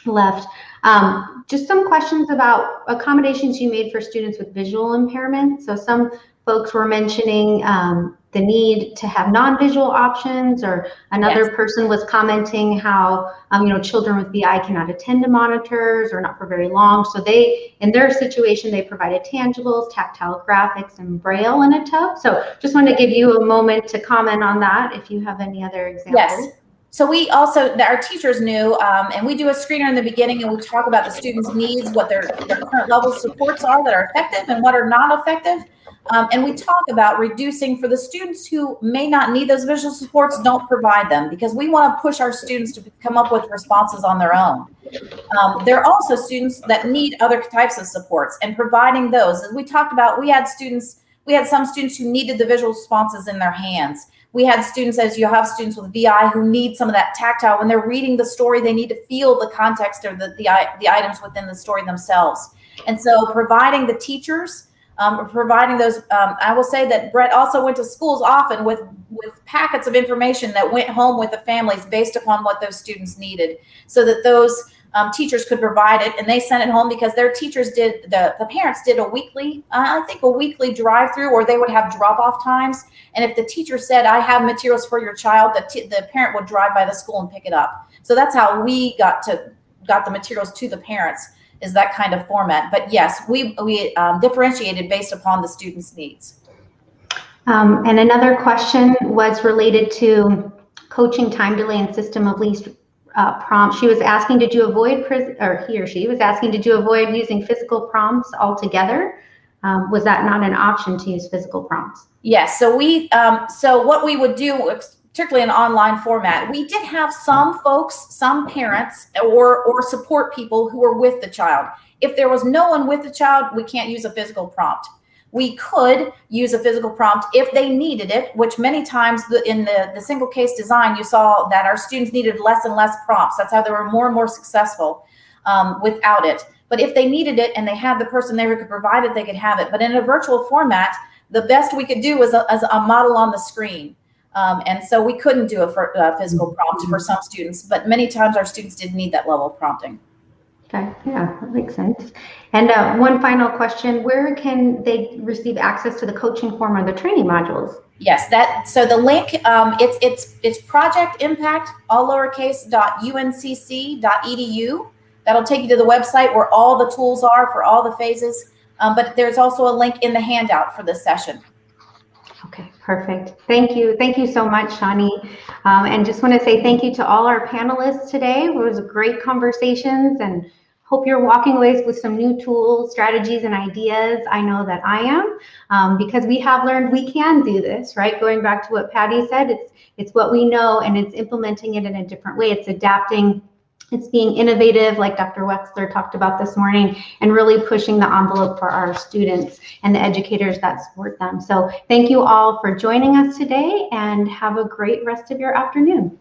left. Just some questions about accommodations you made for students with visual impairment. So some folks were mentioning the need to have non-visual options, or another person was commenting how children with BI cannot attend to monitors or not for very long. So they, in their situation, they provided tangibles, tactile graphics, and Braille in a tub. So just want to give you a moment to comment on that if you have any other examples. Yes. So we also, our teachers knew, and we do a screener in the beginning, and we talk about the students' needs, what their current level of supports are that are effective and what are not effective. And we talk about reducing for the students who may not need those visual supports, don't provide them, because we want to push our students to come up with responses on their own. There are also students that need other types of supports, and providing those. As we talked about, we had some students who needed the visual responses in their hands. We had students, as you have students with VI, who need some of that tactile. When they're reading the story, they need to feel the context of the items within the story themselves. And so providing the teachers, providing those, I will say that Brett also went to schools often with packets of information that went home with the families based upon what those students needed, so that those teachers could provide it, and they sent it home because their teachers did, the parents did a weekly, I think a weekly drive-through, or they would have drop-off times. And if the teacher said, I have materials for your child, the parent would drive by the school and pick it up. So that's how we got the materials to the parents, is that kind of format. But yes, we differentiated based upon the students' needs. And another question was related to coaching time delay and system of least prompt. She was asking, did you avoid, he or she was asking, did you avoid using physical prompts altogether? Was that not an option to use physical prompts? Yes. So so what we would do, particularly in online format, we did have some folks, some parents or support people who were with the child. If there was no one with the child, we can't use a physical prompt. We could use a physical prompt if they needed it, which many times in the single case design, you saw that our students needed less and less prompts. That's how they were more and more successful without it. But if they needed it and they had the person there who could provide it, they could have it. But in a virtual format, the best we could do was a model on the screen. And so we couldn't do a physical prompt for some students, but many times our students did need that level of prompting. Okay, yeah, that makes sense. And one final question, where can they receive access to the coaching form or the training modules? Yes, so the link, it's Project Impact, all lowercase, .uncc.edu. That'll take you to the website where all the tools are for all the phases. But there's also a link in the handout for this session. Okay, perfect. Thank you. Thank you so much, Shawnee. And just want to say thank you to all our panelists today. It was great conversations, and hope you're walking away with some new tools, strategies, and ideas. I know that I am, because we have learned we can do this, right? Going back to what Patty said, it's what we know, and it's implementing it in a different way. It's adapting. It's being innovative, like Dr. Wexler talked about this morning, and really pushing the envelope for our students and the educators that support them. So thank you all for joining us today, and have a great rest of your afternoon.